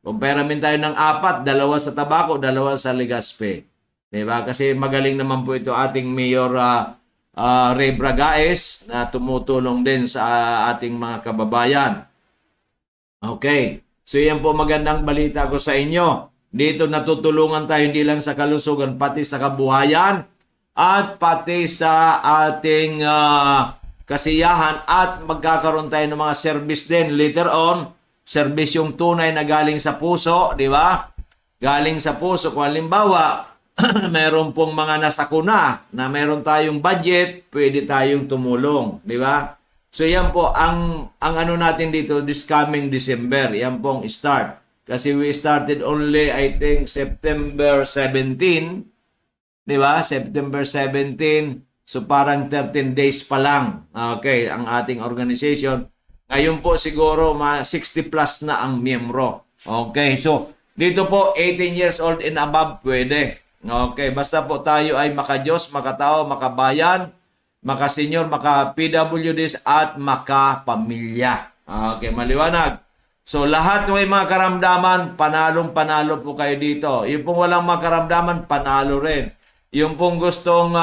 Kung pahiramin tayo ng 4, 2 sa Tabaco, 2 sa Legazpi. Di ba? Kasi magaling naman po ito ating Mayor Ray Bragaes na tumutulong din sa ating mga kababayan. Okay. So yan po magandang balita ko sa inyo. Dito natutulungan tayo hindi lang sa kalusugan, pati sa kabuhayan, at pati sa ating kasiyahan, at magkakaroon tayo ng mga service din later on. Service yung tunay na galing sa puso, di ba? Galing sa puso. Kung halimbawa, meron pong mga nasakuna na meron tayong budget, pwede tayong tumulong, di ba? So yan po ang ano natin dito this coming December. Yan pong start. Kasi we started only I think September 17, di ba? September 17. So parang 13 days pa lang. Okay, ang ating organization. Ngayon po siguro 60 plus na ang miyembro. Okay, so dito po 18 years old and above pwede. Okay, basta po tayo ay maka-Diyos, makatao, makabayan, maka-senior, maka-PWDs at maka-pamilya. Okay, maliwanag. So lahat ng mga karamdaman, panalong-panalo po kayo dito. Yung pong walang makaramdaman, panalo rin. Yung pong gustong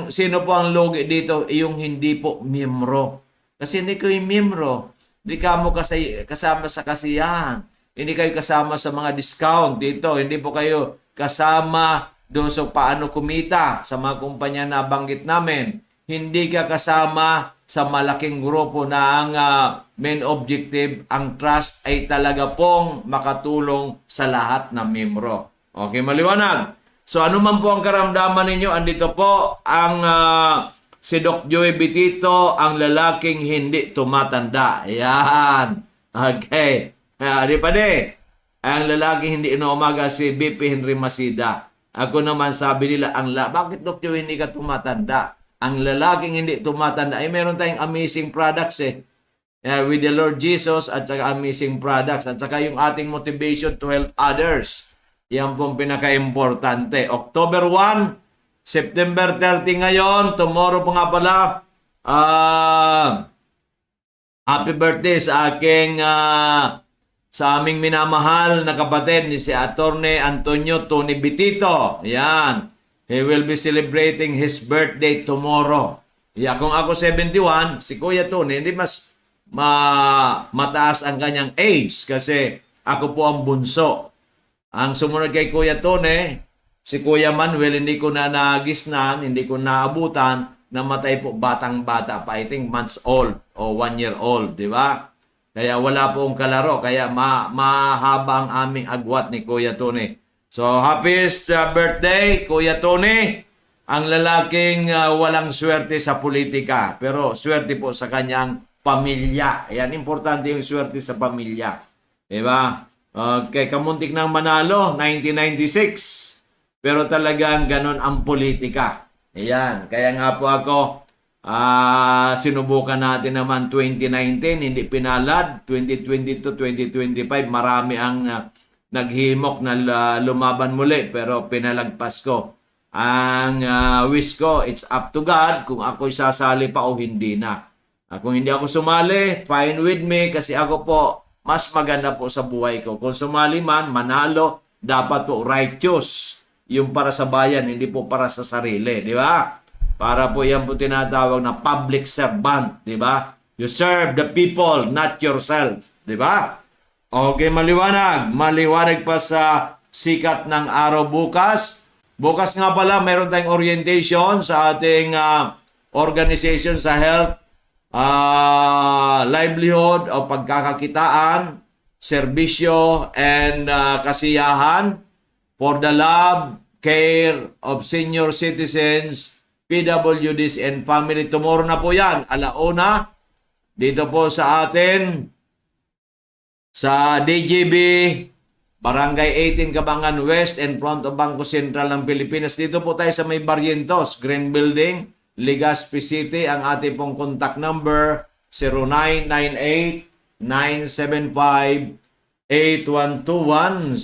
sino po ang lugi dito? Yung hindi po miyembro. Kasi hindi kayo miyembro. Hindi ka mo kasama sa kasiyahan. Hindi kayo kasama sa mga discount dito. Hindi po kayo kasama doon sa paano kumita sa mga kumpanya na banggit namin. Hindi ka kasama sa malaking grupo na ang main objective, ang trust ay talaga pong makatulong sa lahat ng miyembro. Okay, maliwanag? So ano man po ang karamdaman ninyo, andito po ang si Doc Joey Bitito, ang lalaking hindi tumatanda. Ayan. Okay. Di pa di. Ang lalaking hindi inuumaga si BP Henry Masida. Ako naman sabi nila, bakit Dr. Joey hindi ka tumatanda? Ang lalaking hindi tumatanda, ay meron tayong amazing products eh. With the Lord Jesus at saka amazing products at saka yung ating motivation to help others. Yan pong pinaka-importante. October 1, September 30 ngayon, tomorrow po nga pala, happy birthday sa aking sa aming minamahal na kapatid ni si Attorney Antonio Tony Bitito. Yan. He will be celebrating his birthday tomorrow. Yeah, kung ako 71, si Kuya Tony, hindi mas mataas ang kanyang age kasi ako po ang bunso. Ang sumunod kay Kuya Tony, si Kuya Manuel, hindi ko na nagisnan, hindi ko naabutan, namatay po batang-bata pa, I think months old o 1 year old, di ba? Kaya wala pong kalaro, kaya mahaba ang aming agwat ni Kuya Tony. So, happiest birthday, Kuya Tony, ang lalaking walang swerte sa politika, pero swerte po sa kanyang pamilya. Ayan, importante yung swerte sa pamilya. Diba? Okay, kamuntik ng manalo, 1996. Pero talagang ganon ang politika. Ayan, kaya nga po ako, sinubukan natin naman 2019, hindi pinalad. 2022, 2025, marami ang naghimok na lumaban muli, pero pinalagpas ko. Ang wish ko, it's up to God kung ako'y sasali pa o hindi na. Kung hindi ako sumali, fine with me kasi ako po, mas maganda po sa buhay ko. Kung sumali man, manalo, dapat po righteous. Yung para sa bayan, hindi po para sa sarili. Di ba? Para po yan po tinatawag na public servant. Di ba? You serve the people, not yourself. Di ba? Okay, maliwanag. Maliwanag pa sa sikat ng araw bukas. Bukas nga pala, mayroon tayong orientation sa ating organization sa health, livelihood o pagkakakitaan, serbisyo, and kasiyahan for the love, care of senior citizens, PWDs, and family. Tomorrow na po yan, 1:00, dito po sa atin, sa DJB, Barangay 18, Cabangan West, in front of Bangko Sentral ng Pilipinas. Dito po tayo sa may Barrientos, Green Building, Legazpi City. Ang ating pong contact number, 0998-975-8121.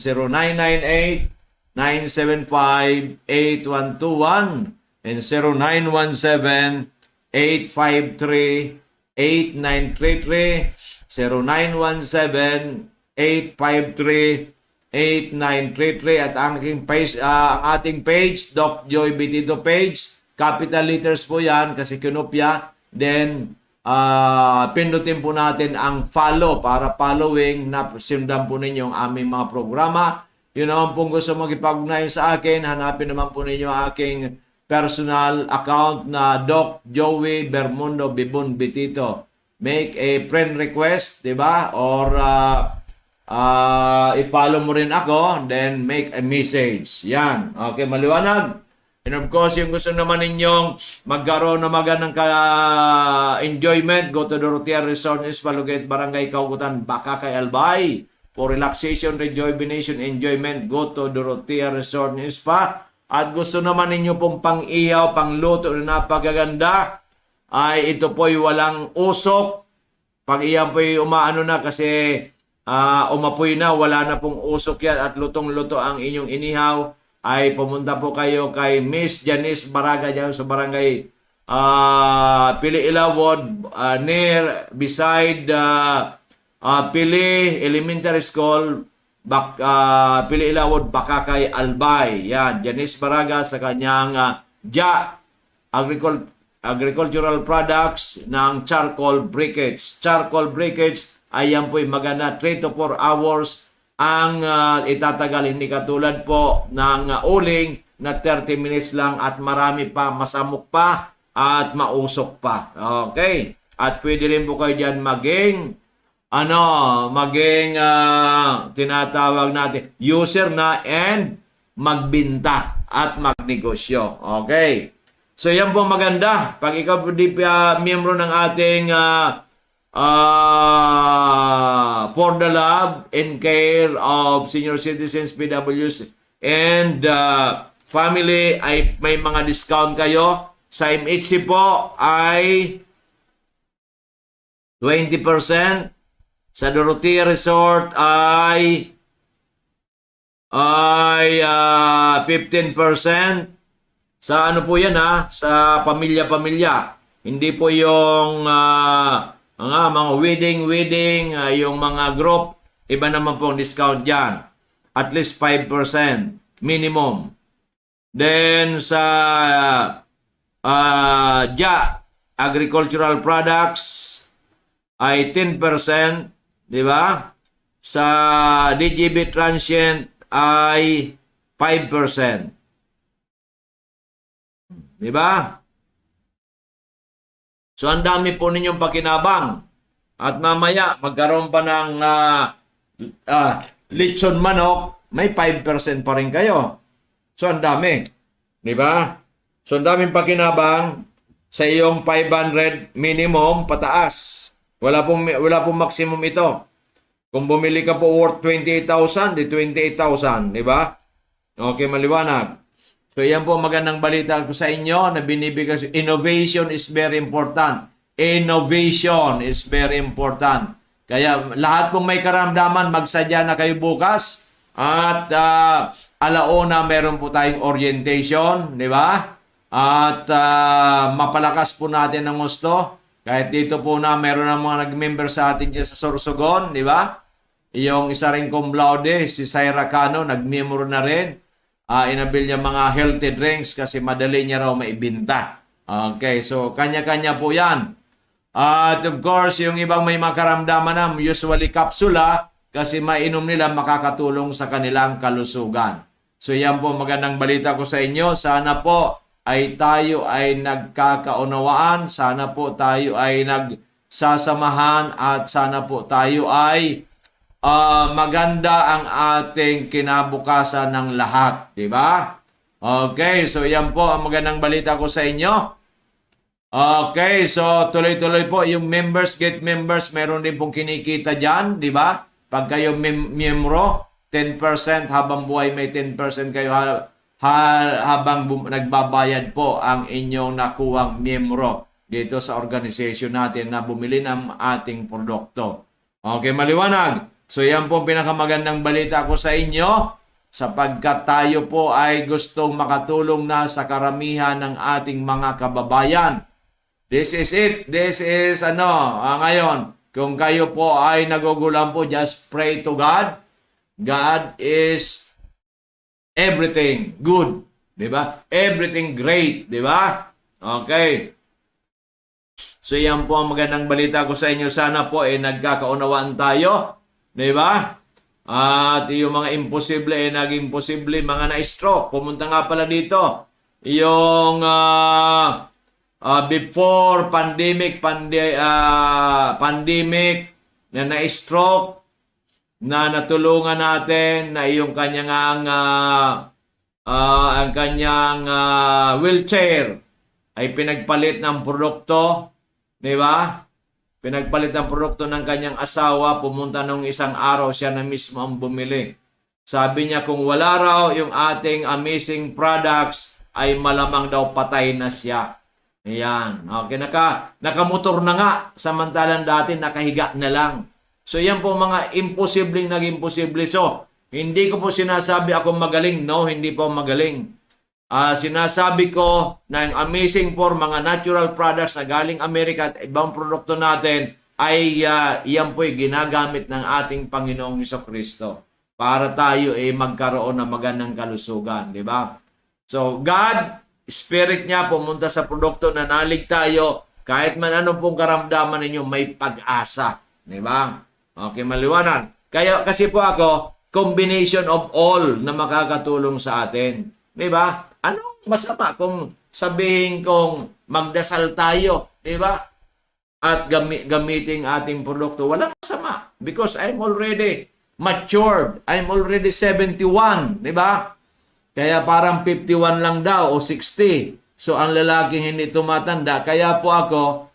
0998-975-8121. And 0917-853-8933. 0917-853-8933 at ang ating page, Doc Joy Bitito page, capital letters po yan kasi kinopya. Then, pindutin po natin ang follow para following na sindan po ninyo ang aming mga programa. Yun naman pong gusto magipag-ugnayan sa akin, hanapin naman po ninyo ang aking personal account na Doc Joey Bermundo Bibon Bitito. Make a friend request, di ba? Or i-follow mo rin ako, then make a message. Yan. Okay, maliwanag. And of course, yung gusto naman ninyong magkaroon na magandang enjoyment, go to Dorotea Resort in Palugit, Barangay Kaugutan, Bakakay, Albay. For relaxation, rejuvenation, enjoyment, go to Dorotea Resort in Spa. At gusto naman ninyo pong pang-iyaw, pang-luto na napagaganda, ay ito po'y walang usok. Pag iyan po'y umaano na kasi umapoy na, wala na pong usok yan at lutong-luto ang inyong inihaw, ay pumunta po kayo kay Miss Janice Baraga dyan sa barangay Pili Ilawod, near, beside Pili Elementary School, Pili Ilawod, Bakakay, Albay. Yan, Janice Baraga sa kanyang agricultural products ng charcoal briquettes. Charcoal briquettes ay yan po'y maganda 3 to 4 hours ang itatagal, hindi katulad po ng uling na 30 minutes lang at marami pa, masamok pa at mausok pa. Okay? At pwede rin po kayo dyan maging tinatawag natin user na and magbinta at magnegosyo. Okay? So yan po maganda. Pag ikaw po di miyembro ng ating for the love and care of senior citizens, PWs, and family ay may mga discount kayo. Sa MHC po ay 20%. Sa Dorotea Resort ay 15%. Sa ano po yan sa pamilya-pamilya. Hindi po yung mga wedding, yung mga group, iba naman po ang discount dyan. At least 5% minimum. Then sa agricultural products ay 10%, di ba? Sa DGB Transient ay 5%. Di ba? So, ang dami po ninyong pakinabang. At mamaya, magkaroon pa ng lechon manok, may 5% pa rin kayo. So, ang dami. Di ba? So, ang daming pakinabang sa iyong 500 minimum pataas. Wala pong maximum ito. Kung bumili ka po worth 28,000, di 28,000. Di ba? Okay, maliwanag. So, yan po magandang balita ko sa inyo na binibigay. Innovation is very important. Innovation is very important. Kaya lahat pong may karamdaman, magsadya na kayo bukas. At alauna meron po tayong orientation, di ba? At mapalakas po natin ang gusto. Kahit dito po na meron ng mga nag-member sa atin dyan sa Sorsogon, di ba? Yung isa rin cum laude, si Syra Cano, nag-member na rin. Inabil niya mga healthy drinks kasi madali niya raw maibinta. Okay, so kanya-kanya po yan. At of course, yung ibang may makaramdaman na, usually kapsula, kasi mainom nila makakatulong sa kanilang kalusugan. So yan po magandang balita ko sa inyo. Sana po ay tayo ay nagkakaunawaan. Sana po tayo ay nagsasamahan at sana po tayo ay maganda ang ating kinabukasan ng lahat, di ba? Okay, so yan po ang magandang balita ko sa inyo. Okay, so tuloy-tuloy po yung members, get members, meron din pong kinikita dyan, di ba? Pag kayo miyembro, 10% habang buhay may 10% kayo habang nagbabayad po ang inyong nakuwang miyembro dito sa organization natin na bumili ng ating produkto. Okay, maliwanag. So yan po ang pinakamagandang balita ko sa inyo sapagkat tayo po ay gustong makatulong na sa karamihan ng ating mga kababayan. This is it. This is ngayon. Kung kayo po ay nagugulan po, just pray to God. God is everything good. Diba? Everything great. Diba? Okay. So yan po ang magandang balita ko sa inyo. Sana po ay nagkakaunawaan tayo. Diba? At yung mga imposible ay naging posible. Mga na-stroke. Pumunta nga pala dito. Yung before pandemic na na-stroke na natulungan natin na yung kanyang ang kanyang wheelchair ay pinagpalit ng produkto, di ba? Pinagpalit ng produkto ng kanyang asawa, pumunta nung isang araw siya na mismo ang bumili. Sabi niya kung wala raw yung ating amazing products ay malamang daw patay na siya. Ayan. Okay, nakamotor na nga samantalang dati nakahiga na lang. So yan po mga imposibleng naging posible. So hindi ko po sinasabi ako magaling. No, hindi po magaling. Sinasabi ko na yung amazing for mga natural products na galing Amerika at ibang produkto natin ay yan po ay ginagamit ng ating Panginoong Hesukristo para tayo ay magkaroon ng magandang kalusugan, di ba? So God, Spirit niya pumunta sa produkto na nalig tayo kahit man anong pong karamdaman ninyo may pag-asa, di ba? Okay, maliwanag. Kaya kasi po ako, combination of all na makakatulong sa atin, di ba? Anong masama kung sabihin kong magdasal tayo, di ba? At gamitin ating produkto. Walang masama because I'm already matured. I'm already 71, di ba? Kaya parang 51 lang daw o 60. So ang lalaking hindi tumatanda. Kaya po ako,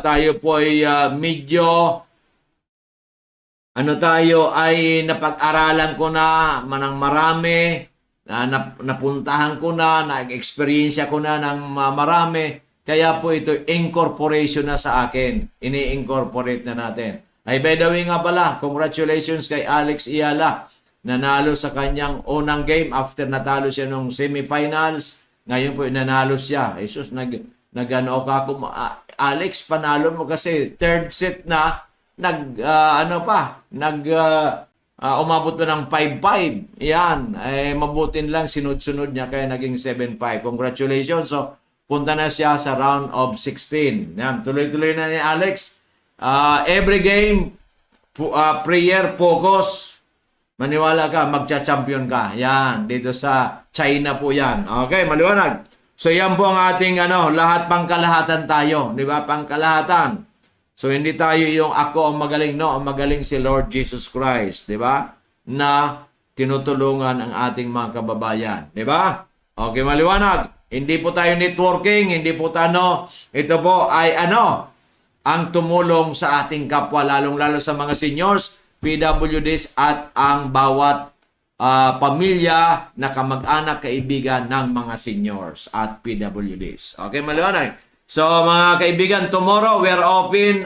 tayo po ay medyo tayo ay napag-aralan ko na manang marami. napuntahan ko na, nag-experience ko na ng marami. Kaya po ito, incorporation na sa akin. Ini-incorporate na natin. Ay, by the way nga pala, congratulations kay Alex Iala. Nanalo sa kanyang unang game after natalo siya nung semifinals. Ngayon po, nanalo siya. Jesus, nag-ano ka ako, Alex, panalo mo kasi third set na, umabot pa ng 5-5. Yan, mabutin lang, sunod-sunod niya, kaya naging 7-5. Congratulations. So, punta na siya sa round of 16. Yan, tuloy-tuloy na ni Alex. Every game, prayer, focus. Maniwala ka, magcha-champion ka. Yan, dito sa China po yan. Okay, maliwanag. So, yan po ang ating, lahat pangkalahatan tayo. Di ba? Pangkalahatan. So, hindi tayo yung ako ang magaling, no? Ang magaling si Lord Jesus Christ. Di ba? Na tinutulungan ang ating mga kababayan. Di ba? Okay, maliwanag. Hindi po tayo networking, hindi po tayo, ito po ay ang tumulong sa ating kapwa, lalong-lalo sa mga seniors, PWDs at ang bawat pamilya na kamag-anak, kaibigan ng mga seniors at PWDs. Okay, maliwanag. So, mga kaibigan, tomorrow we're open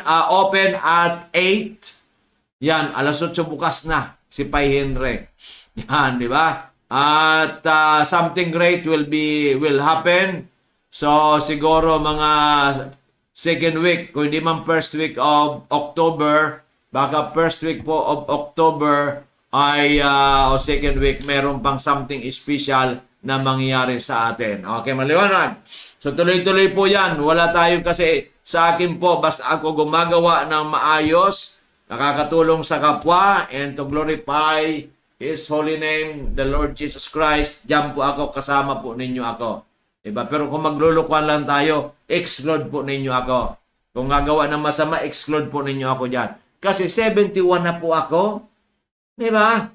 at 8. Yan, alas 8 bukas na si Pai Henry. Yan, di ba? At something great will happen. So, siguro mga second week, kung hindi man first week of October, baka first week po of October ay o second week, meron pang something special na mangyayari sa atin. Okay, maliwanag. So tuloy-tuloy po yan. Wala tayong kasi sa akin po, basta ako gumagawa ng maayos, nakakatulong sa kapwa, and to glorify His holy name, the Lord Jesus Christ, diyan po ako, kasama po ninyo ako. Diba? Pero kung maglulukuhan lang tayo, exclude po ninyo ako. Kung gagawa ng masama, exclude po ninyo ako dyan. Kasi 71 na po ako. Diba?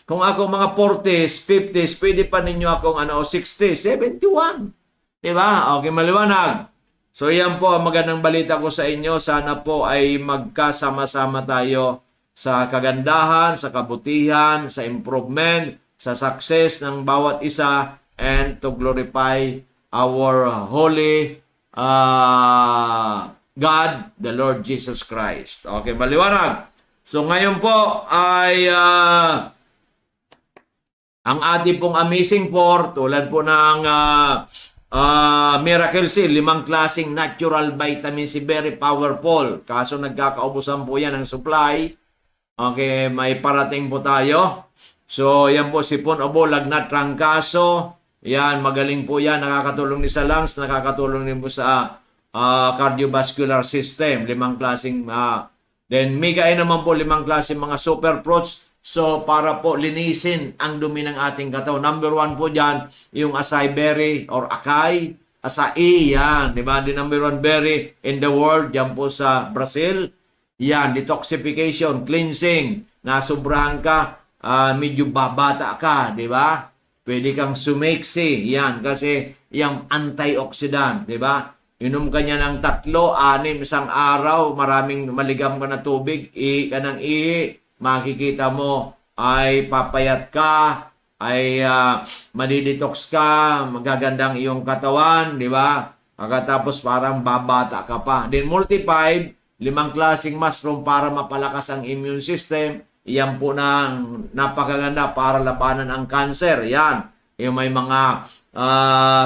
Kung ako mga 40s, 50s, pwede pa ninyo akong 60s, 71. Diba? Okay, maliwanag. So yan po ang magandang balita ko sa inyo. Sana po ay magkasama-sama tayo sa kagandahan, sa kabutihan, sa improvement, sa success ng bawat isa, and to glorify our holy God, the Lord Jesus Christ. Okay, maliwanag. So ngayon po ay ang ating pong Amazing 4, tulad po ng Miracle C, 5 klaseng natural vitamin C, very powerful. Kaso nagkakaubusan po yan ng supply. Okay, may parating po tayo. So, yan po, sipon, obo, lagnat, trangkaso. Yan, magaling po yan. Nakakatulong din sa lungs, nakakatulong din po sa cardiovascular system. 5 klaseng, then mega naman po, 5 klaseng mga super fruits. So, para po linisin ang dumi ng ating katawan. Number 1 po dyan, yung acai berry or acai. Acai, yan. Diba? The number 1 berry in the world, yan po sa Brazil. Yan, detoxification, cleansing, nasubrahan ka, medyo babata ka, di ba? Pwede kang sumeksi, yan, kasi yung antioxidant, di ba? Inom ka niya ng 3, 6, isang araw, maraming maligam ka na tubig, ihi ka ng ihi, makikita mo ay papayat ka, ay madidetox ka, magagandang iyong katawan, di ba? Pagkatapos parang babata ka pa. Then multi-5, 5 klaseng mushroom para mapalakas ang immune system. Yan po na napakaganda para labanan ang cancer. Yan. Yung may mga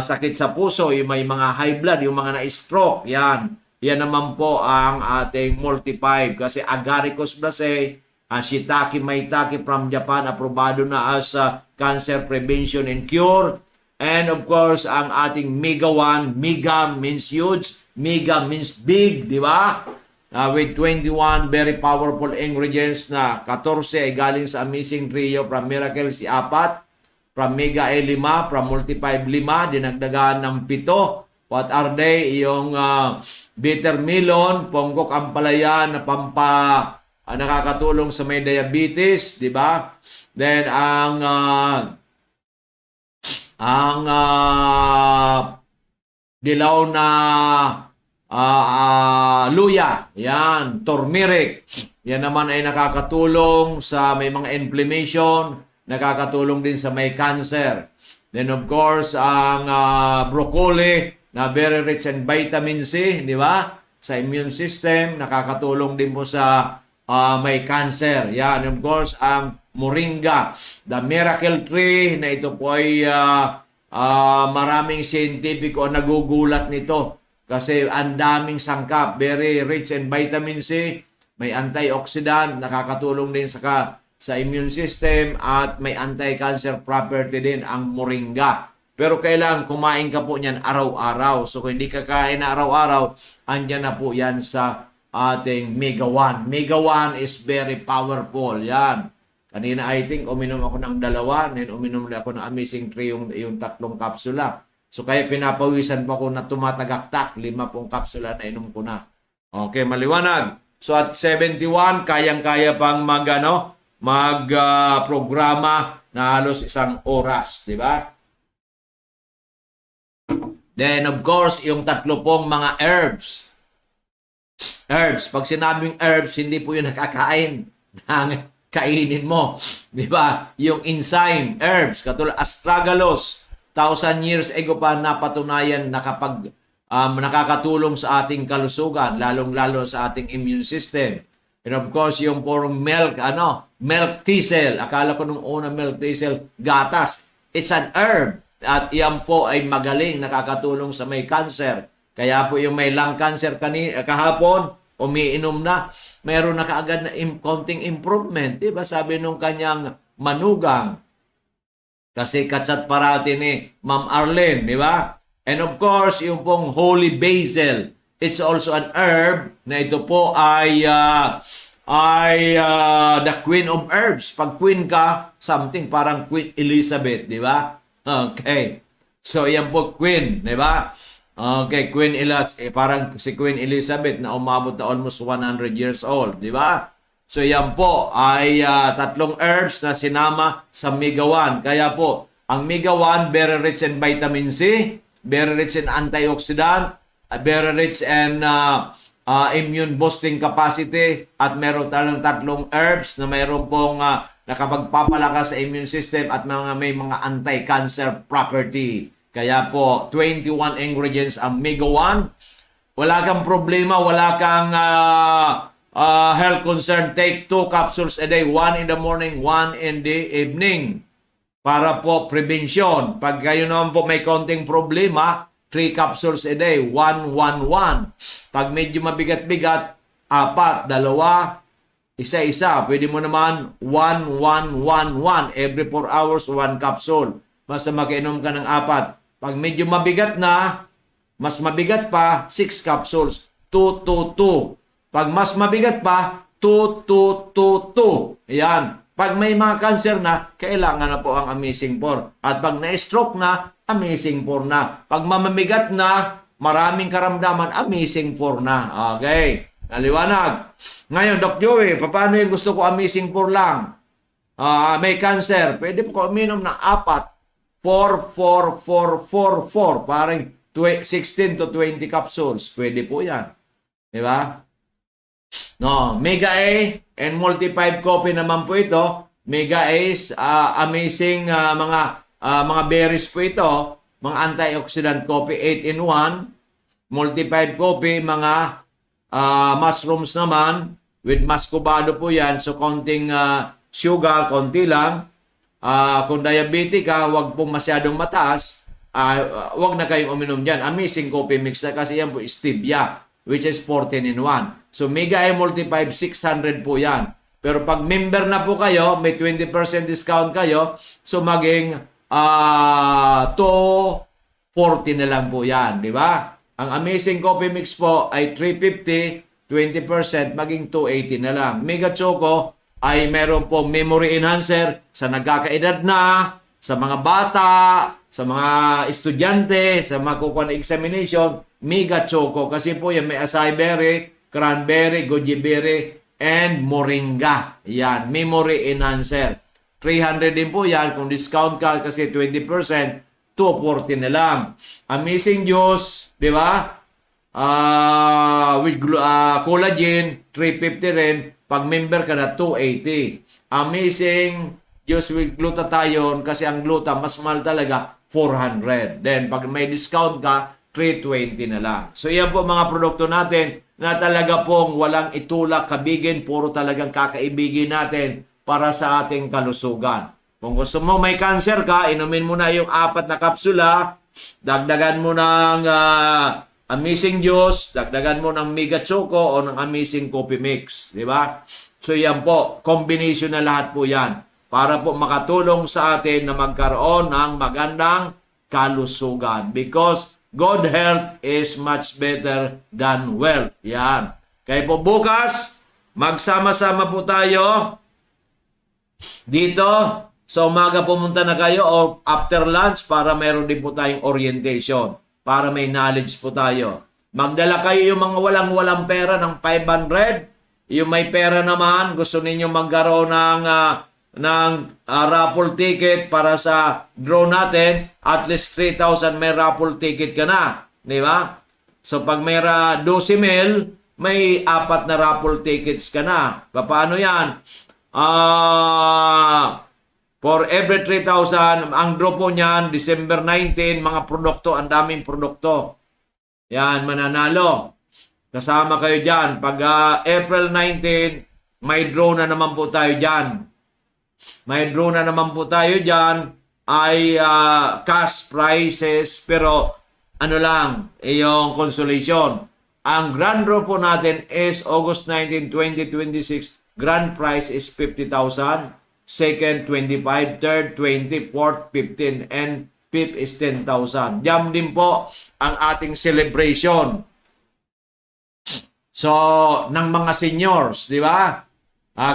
sakit sa puso, yung may mga high blood, yung mga na-stroke. Yan. Yan naman po ang ating multi-5. Kasi agaricus blacei, shiitake maitake from Japan, aprobado na as cancer prevention and cure. And of course, ang ating Mega 1, Mega means huge, Mega means big, di ba? With 21 very powerful ingredients na 14 ay galing sa Amazing Trio, from Miracle si 4, from Mega ay 5, from Multi-5 5, dinagdagan ng 7. What are they? Yung bitter melon, ponggok ampalaya na nakakatulong sa may diabetes, di ba? Then ang dilaw na luya, yan, turmeric. Yan naman ay nakakatulong sa may mga inflammation, nakakatulong din sa may cancer. Then of course, ang broccoli na very rich in vitamin C, di ba? Sa immune system, nakakatulong din po sa may cancer. Yan, of course, ang moringa, the miracle tree na ito po ay maraming scientific o nagugulat nito kasi ang daming sangkap, very rich in vitamin C, may antioxidant, nakakatulong din sa immune system at may anti-cancer property din ang moringa. Pero kailangan kumain ka po niyan araw-araw. So kung hindi ka kain na araw-araw, andyan na po yan sa ating Mega 1. Mega 1 is very powerful. Yan. Kanina I think uminom ako ng 2, then uminom ako ng Amazing 3 yung 3 kapsula. So kaya pinapawisan pa ko na tumatagaktak, 5 kapsula na inom ko na. Okay, maliwanag. So at 71, kayang-kaya pang programa na halos 1 oras, di ba? Then of course, yung 3 pong mga herbs. Herbs, pag sinabing herbs, hindi po yung nakakain. Kainin mo, di ba? Yung enzyme, herbs, katulad astragalus, 1,000 years ago pa napatunayan na kapag nakakatulong sa ating kalusugan, lalong-lalo sa ating immune system. And of course, yung porong milk thistle. Akala ko nung una milk thistle, gatas. It's an herb. At yan po ay magaling, nakakatulong sa may cancer. Kaya po yung may lung cancer kahapon, umiinom na, mayroon na kaagad na konting improvement. Diba? Sabi nung kanyang manugang, kasi katsat parati ni Ma'am Arlene, di ba? And of course, yung pong holy basil, it's also an herb na ito po ay the queen of herbs. Pag queen ka, something parang Queen Elizabeth, di ba? Okay. So, yan po queen, di ba? Okay, parang si Queen Elizabeth na umabot na almost 100 years old, di ba? So, yan po ay 3 herbs na sinama sa Mega 1. Kaya po, ang Mega 1, very rich in vitamin C, very rich in antioxidant, very rich in immune boosting capacity, at meron tayong 3 herbs na mayroon pong nakapagpapalakas sa immune system at may mga anti-cancer property. Kaya po, 21 ingredients ang Mega 1. Wala kang problema, wala kang health concern. Take 2 capsules a day, 1 in the morning, 1 in the evening. Para po prevention. Pag kayo naman po may konting problema, 3 capsules a day, 1, 1, 1. Pag medyo mabigat-bigat, 4, 2, isa-isa. Pwede mo naman 1, 1, 1, 1. Every 4 hours, 1 capsule. Basta makainom ka ng 4. Pag medyo mabigat na, mas mabigat pa, 6 capsules. 2, 2, 2. Pag mas mabigat pa, 2, 2, 2, 2. Ayan. Pag may mga cancer na, kailangan na po ang Amazing 4. At pag na-stroke na, Amazing 4 na. Pag mamamigat na, maraming karamdaman, Amazing 4 na. Okay. Naliwanag. Ngayon, Doc Joey, paano yung gusto ko Amazing 4 lang? May cancer. Pwede po ko uminom ng 4. 4, 4, 4, 4, 4. Parang 16 to 20 capsules. Pwede po yan. Di ba? No, Mega A and Multi-5 Coffee naman po ito. Mega A is amazing mga berries po ito. Mga antioxidant coffee 8 in 1. Multi-5 Coffee, mga mushrooms naman. With muscovado po yan. So, konting sugar, konti lang. Kung diabetic ka, wag pong masyadong mataas. Wag na kayong uminom dyan. Amazing Coffee Mix na kasi yan po stevia, which is 14 in 1. So, Mega A Multi-5, 600 po yan. Pero pag member na po kayo, may 20% discount kayo. So, maging 240 na lang po yan. Di ba? Ang Amazing Coffee Mix po ay 350, 20%, maging 280 na lang. Mega Choco ay meron po memory enhancer sa nagkakaedad na, sa mga bata, sa mga estudyante, sa mga kukuha ng examination. Mega Choco kasi po yan may acai berry, cranberry, goji berry, and moringa. Yan, memory enhancer. 300 din po yan. Kung discount ka kasi 20%, 240 na lang. Amazing Juice, di ba? With collagen, 350 rin. Pag member ka na, 280. Amazing Juice with glutathione kasi ang gluta mas mahal talaga, 400. Then, pag may discount ka, 320 na lang. So, yan po mga produkto natin na talaga pong walang itulak, kabigin, puro talagang kakaibigin natin para sa ating kalusugan. Kung gusto mo may cancer ka, inumin mo na yung 4 na kapsula, dagdagan mo ng Amazing Juice, dagdagan mo ng Mega Choco o ng Amazing Coffee Mix. Di ba? So, yan po. Combination na lahat po yan para po makatulong sa atin na magkaroon ng magandang kalusugan. Because good health is much better than wealth. Yan. Kaya po bukas, magsama-sama po tayo dito. Sa umaga pumunta na kayo o after lunch para meron din po tayong orientation. Para may knowledge po tayo. Magdala kayo yung mga walang-walang pera ng 500. Yung may pera naman, gusto ninyo magkaroon ng raffle ticket para sa draw natin, at least 3,000 may raffle ticket ka na. Di ba? So, pag may 12,000, may 4 na raffle tickets ka na. Paano yan? For every 3,000, ang draw po niyan, December 19, mga produkto, ang daming produkto. Yan, mananalo. Kasama kayo dyan. Pag April 19, may draw na naman po tayo dyan. May draw na naman po tayo dyan ay cash prizes, pero ano lang, yung consolation. Ang grand draw po natin is August 19, 2026. Grand prize is 50,000. Second, 25. Third, 20. Fourth, 15. And fifth is 10,000. Diyan din po ang ating celebration. So, ng mga seniors, di ba?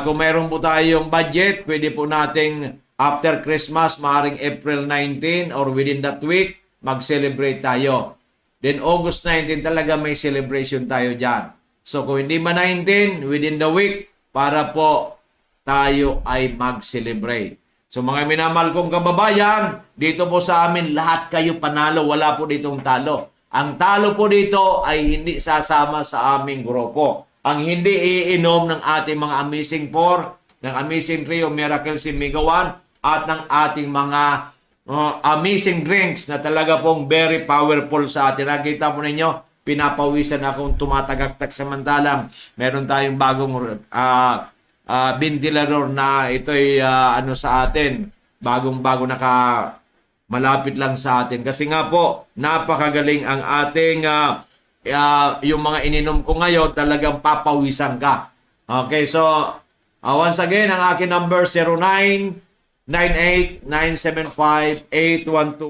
Kung mayroon po tayong budget, pwede po nating after Christmas, maaring April 19 or within that week, mag-celebrate tayo. Then August 19, talaga may celebration tayo dyan. So, kung hindi man 19, within the week, para po tayo ay mag-celebrate. So mga minamahal kong kababayan, dito po sa amin, lahat kayo panalo. Wala po ditong talo. Ang talo po dito ay hindi sasama sa aming grupo. Ang hindi iinom ng ating mga Amazing 4, ng Amazing Trio, Miracle si Mega 1, at ng ating mga amazing drinks na talaga pong very powerful sa atin. Nakita mo ninyo, pinapawisan akong tumatagaktak samantalang meron tayong bagong ventilador na ito'y sa atin, bagong-bago malapit lang sa atin. Kasi nga po, napakagaling ang ating yung mga ininom ko ngayon, talagang papawisan ka. Okay, so once again, ang aking number 0998-975-812.